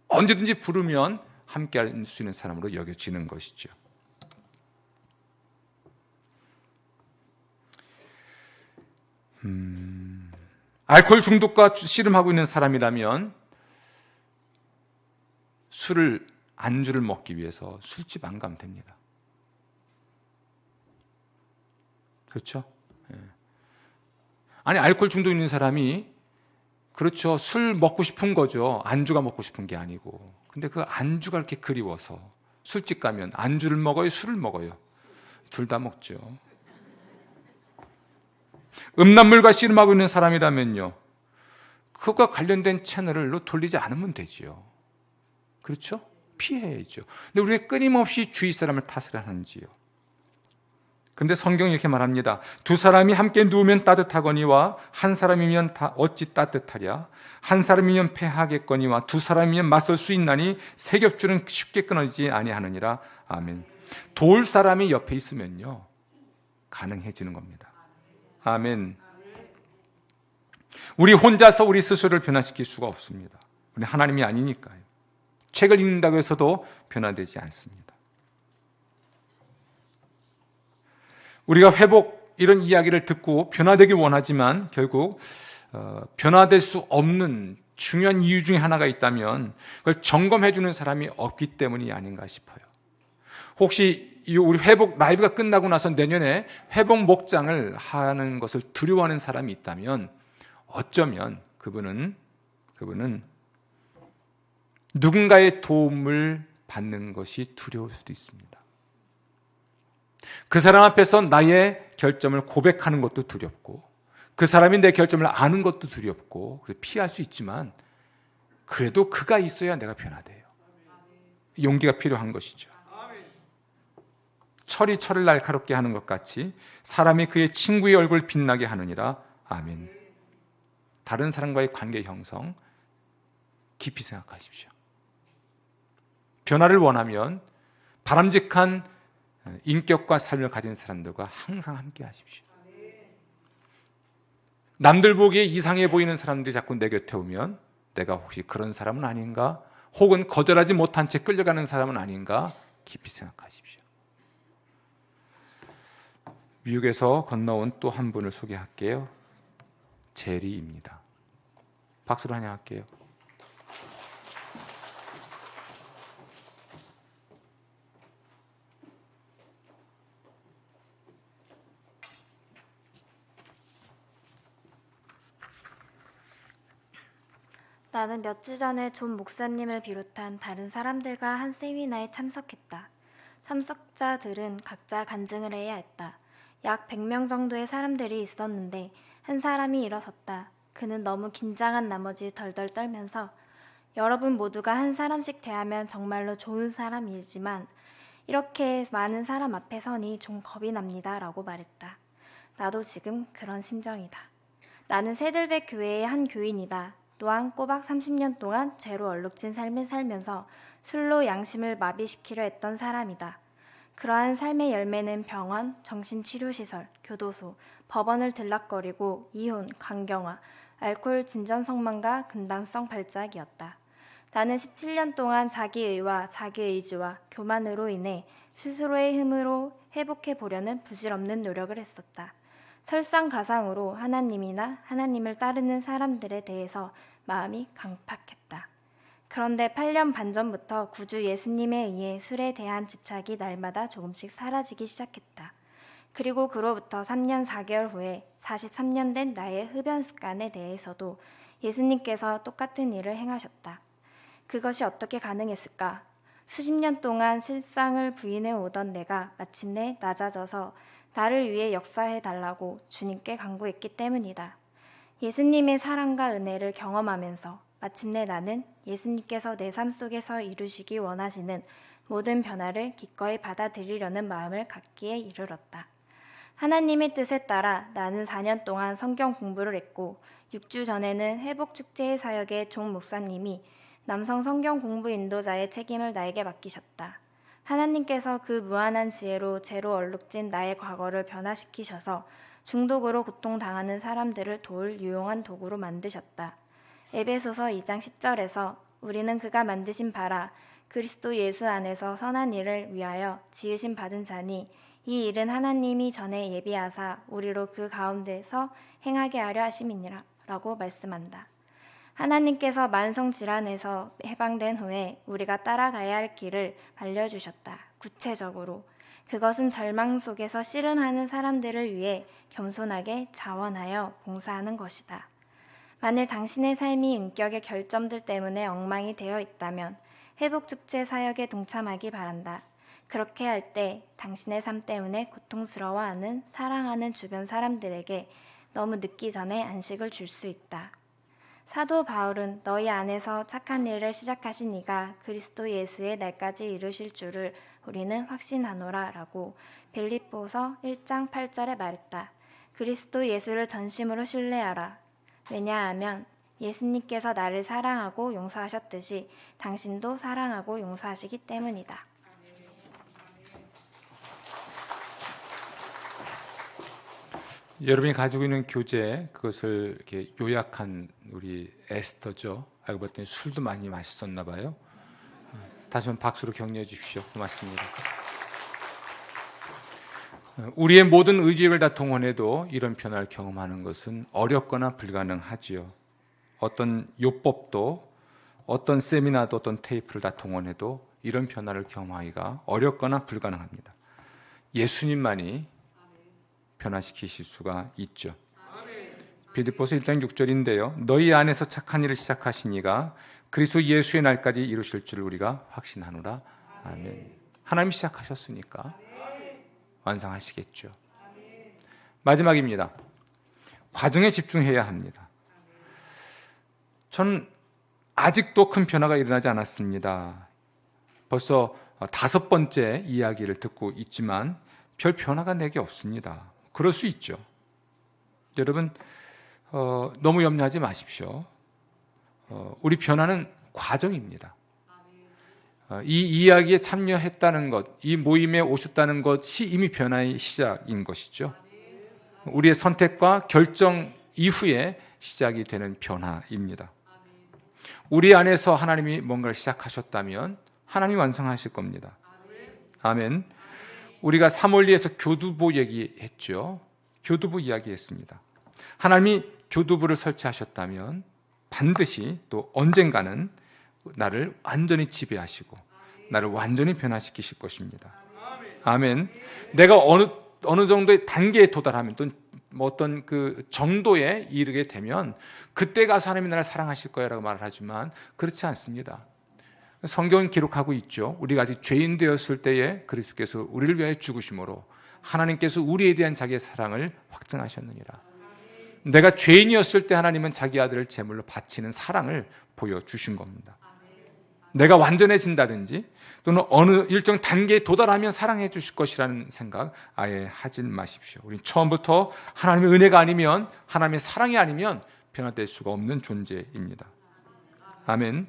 A: 언제든지 부르면 함께 할 수 있는 사람으로 여겨지는 것이죠. 알코올 중독과 씨름하고 있는 사람이라면 안주를 먹기 위해서 술집 안 가면 됩니다. 그렇죠? 아니, 알코올 중독 있는 사람이, 그렇죠, 술 먹고 싶은 거죠. 안주가 먹고 싶은 게 아니고. 근데 그 안주가 이렇게 그리워서 술집 가면 안주를 먹어요, 술을 먹어요? 둘 다 먹죠. 음란물과 씨름하고 있는 사람이라면요, 그것과 관련된 채널로 돌리지 않으면 되지요. 그렇죠? 피해야죠. 근데 우리가 끊임없이 주위 사람을 탓을 하는지요. 그런데 성경이 이렇게 말합니다. 두 사람이 함께 누우면 따뜻하거니와 한 사람이면 어찌 따뜻하랴. 한 사람이면 패하겠거니와 두 사람이면 맞설 수 있나니 세 겹줄은 쉽게 끊어지지 아니하느니라. 아멘. 도울 사람이 옆에 있으면요, 가능해지는 겁니다. 아멘. 우리 혼자서 우리 스스로를 변화시킬 수가 없습니다. 우리 하나님이 아니니까요. 책을 읽는다고 해서도 변화되지 않습니다. 우리가 이런 이야기를 듣고 변화되길 원하지만 결국 변화될 수 없는 중요한 이유 중에 하나가 있다면 그걸 점검해 주는 사람이 없기 때문이 아닌가 싶어요. 혹시 우리 회복 라이브가 끝나고 나서 내년에 회복 목장을 하는 것을 두려워하는 사람이 있다면 어쩌면 그분은 누군가의 도움을 받는 것이 두려울 수도 있습니다. 그 사람 앞에서 나의 결점을 고백하는 것도 두렵고, 그 사람이 내 결점을 아는 것도 두렵고, 피할 수 있지만 그래도 그가 있어야 내가 변화돼요. 용기가 필요한 것이죠. 철이 철을 날카롭게 하는 것 같이 사람이 그의 친구의 얼굴을 빛나게 하느니라. 아멘. 다른 사람과의 관계 형성 깊이 생각하십시오. 변화를 원하면 바람직한 인격과 삶을 가진 사람들과 항상 함께 하십시오. 남들 보기에 이상해 보이는 사람들이 자꾸 내 곁에 오면 내가 혹시 그런 사람은 아닌가? 혹은 거절하지 못한 채 끌려가는 사람은 아닌가? 깊이 생각하십시오. 미국에서 건너온 또 한 분을 소개할게요. 제리입니다. 박수로 환영할게요.
C: 나는 몇 주 전에 존 목사님을 비롯한 다른 사람들과 한 세미나에 참석했다. 참석자들은 각자 간증을 해야 했다. 약 100명 정도의 사람들이 있었는데 한 사람이 일어섰다. 그는 너무 긴장한 나머지 덜덜 떨면서 여러분 모두가 한 사람씩 대하면 정말로 좋은 사람이지만 이렇게 많은 사람 앞에 서니 좀 겁이 납니다 라고 말했다. 나도 지금 그런 심정이다. 나는 새들백 교회의 한 교인이다. 또한 꼬박 30년 동안 죄로 얼룩진 삶을 살면서 술로 양심을 마비시키려 했던 사람이다. 그러한 삶의 열매는 병원, 정신치료시설, 교도소, 법원을 들락거리고 이혼, 강경화, 알코올 진전성만과 금단성 발작이었다. 나는 17년 동안 자기의와 자기의지와 교만으로 인해 스스로의 힘으로 회복해보려는 부질없는 노력을 했었다. 설상가상으로 하나님이나 하나님을 따르는 사람들에 대해서 마음이 강팍했다. 그런데 8년 반 전부터 구주 예수님에 의해 술에 대한 집착이 날마다 조금씩 사라지기 시작했다. 그리고 그로부터 3년 4개월 후에 43년 된 나의 흡연 습관에 대해서도 예수님께서 똑같은 일을 행하셨다. 그것이 어떻게 가능했을까? 수십 년 동안 실상을 부인해 오던 내가 마침내 낮아져서 나를 위해 역사해 달라고 주님께 간구했기 때문이다. 예수님의 사랑과 은혜를 경험하면서 마침내 나는 예수님께서 내 삶 속에서 이루시기 원하시는 모든 변화를 기꺼이 받아들이려는 마음을 갖기에 이르렀다. 하나님의 뜻에 따라 나는 4년 동안 성경 공부를 했고 6주 전에는 회복축제의 사역의 종 목사님이 남성 성경 공부 인도자의 책임을 나에게 맡기셨다. 하나님께서 그 무한한 지혜로 죄로 얼룩진 나의 과거를 변화시키셔서 중독으로 고통당하는 사람들을 도울 유용한 도구로 만드셨다. 에베소서 2장 10절에서 우리는 그가 만드신 바라 그리스도 예수 안에서 선한 일을 위하여 지으심 받은 자니 이 일은 하나님이 전에 예비하사 우리로 그 가운데서 행하게 하려 하심이니라 라고 말씀한다. 하나님께서 만성질환에서 해방된 후에 우리가 따라가야 할 길을 알려주셨다. 구체적으로 그것은 절망 속에서 씨름하는 사람들을 위해 겸손하게 자원하여 봉사하는 것이다. 만일 당신의 삶이 인격의 결점들 때문에 엉망이 되어 있다면 회복축제 사역에 동참하기 바란다. 그렇게 할 때 당신의 삶 때문에 고통스러워하는 사랑하는 주변 사람들에게 너무 늦기 전에 안식을 줄 수 있다. 사도 바울은 너희 안에서 착한 일을 시작하신 이가 그리스도 예수의 날까지 이루실 줄을 우리는 확신하노라 라고 빌립보서 1장 8절에 말했다. 그리스도 예수를 전심으로 신뢰하라. 왜냐하면 예수님께서 나를 사랑하고 용서하셨듯이 당신도 사랑하고 용서하시기 때문이다.
A: 여러분이 가지고 있는 교재 그것을 이렇게 요약한 우리 에스더죠. 알고 봤더니 술도 많이 마셨었나 봐요. 다시 한번 박수로 격려해 주십시오. 고맙습니다. 우리의 모든 의지를 다 동원해도 이런 변화를 경험하는 것은 어렵거나 불가능하지요. 어떤 요법도 어떤 세미나도 어떤 테이프를 다 동원해도 이런 변화를 경험하기가 어렵거나 불가능합니다. 예수님만이 변화시키실 수가 있죠. 빌립보서 1장 6절인데요. 너희 안에서 착한 일을 시작하신 이가 그리스도 예수의 날까지 이루실 줄을 우리가 확신하노라. 아멘. 하나님이 시작하셨으니까 완성하시겠죠. 마지막입니다. 과정에 집중해야 합니다. 전 아직도 큰 변화가 일어나지 않았습니다. 벌써 5번째 이야기를 듣고 있지만 별 변화가 내게 없습니다. 그럴 수 있죠. 여러분 너무 염려하지 마십시오. 우리 변화는 과정입니다. 이 이야기에 참여했다는 것, 이 모임에 오셨다는 것이 이미 변화의 시작인 것이죠. 우리의 선택과 결정 이후에 시작이 되는 변화입니다. 우리 안에서 하나님이 뭔가를 시작하셨다면 하나님이 완성하실 겁니다. 아멘. 우리가 사몰리에서 교두보 얘기했죠. 교두보 이야기했습니다. 하나님이 교두보를 설치하셨다면 반드시 또 언젠가는 나를 완전히 지배하시고 나를 완전히 변화시키실 것입니다. 아멘. 내가 어느 정도의 단계에 도달하면 또 어떤 그 정도에 이르게 되면 그때 가서 하나님이 나를 사랑하실 거야라고 말을 하지만 그렇지 않습니다. 성경은 기록하고 있죠. 우리가 아직 죄인 되었을 때에 그리스도께서 우리를 위하여 죽으심으로 하나님께서 우리에 대한 자기의 사랑을 확증하셨느니라. 내가 죄인이었을 때 하나님은 자기 아들을 제물로 바치는 사랑을 보여주신 겁니다. 내가 완전해진다든지 또는 어느 일정 단계에 도달하면 사랑해 주실 것이라는 생각 아예 하지 마십시오. 우리 처음부터 하나님의 은혜가 아니면 하나님의 사랑이 아니면 변화될 수가 없는 존재입니다. 아멘.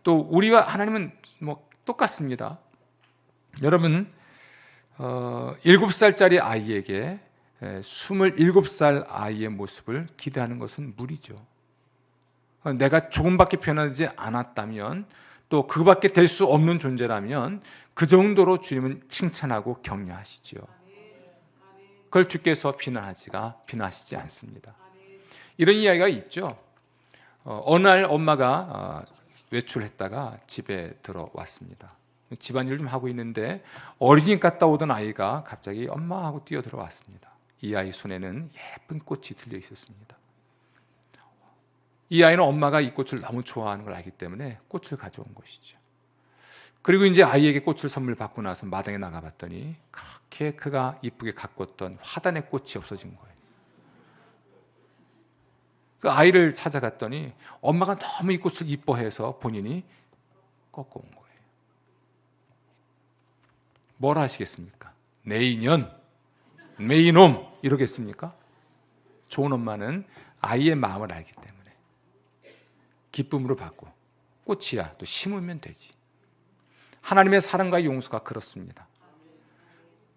A: 또 우리와 하나님은 똑같습니다. 여러분 7살짜리 아이에게 27살 아이의 모습을 기대하는 것은 무리죠. 내가 조금밖에 변하지 않았다면 또 그밖에 될 수 없는 존재라면 그 정도로 주님은 칭찬하고 격려하시죠. 그걸 주께서 비난하시지 않습니다. 이런 이야기가 있죠. 어느 날 엄마가 외출했다가 집에 들어왔습니다. 집안일 좀 하고 있는데 어린이집 갔다 오던 아이가 갑자기 엄마 하고 뛰어 들어왔습니다. 이 아이 손에는 예쁜 꽃이 들려 있었습니다. 이 아이는 엄마가 이 꽃을 너무 좋아하는 걸 알기 때문에 꽃을 가져온 것이죠. 그리고 이제 아이에게 꽃을 선물 받고 나서 마당에 나가봤더니 그렇게 그가 이쁘게 가꿨던 화단의 꽃이 없어진 거예요. 그 아이를 찾아갔더니 엄마가 너무 이 꽃을 이뻐해서 본인이 꺾어온 거예요. 뭘 하시겠습니까? 내 인연, 내 이놈 이러겠습니까? 좋은 엄마는 아이의 마음을 알기 때문에 기쁨으로 받고 꽃이야 또 심으면 되지. 하나님의 사랑과 용서가 그렇습니다.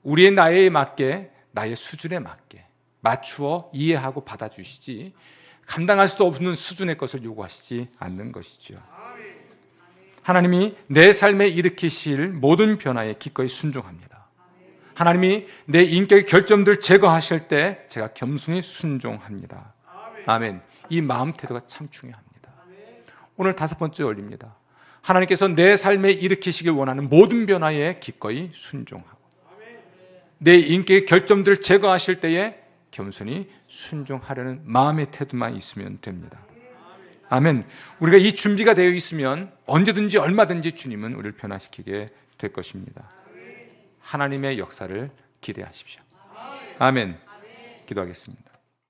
A: 우리의 나이에 맞게, 나의 수준에 맞게 맞추어 이해하고 받아주시지 감당할 수 없는 수준의 것을 요구하시지 않는 것이죠. 하나님이 내 삶에 일으키실 모든 변화에 기꺼이 순종합니다. 하나님이 내 인격의 결점들 제거하실 때 제가 겸손히 순종합니다. 아멘. 이 마음 태도가 참 중요합니다. 오늘 5번째 원리입니다. 하나님께서 내 삶에 일으키시길 원하는 모든 변화에 기꺼이 순종하고 내 인격의 결점들을 제거하실 때에 겸손히 순종하려는 마음의 태도만 있으면 됩니다. 아멘. 우리가 이 준비가 되어 있으면 언제든지 얼마든지 주님은 우리를 변화시키게 될 것입니다. 하나님의 역사를 기대하십시오. 아멘. 기도하겠습니다.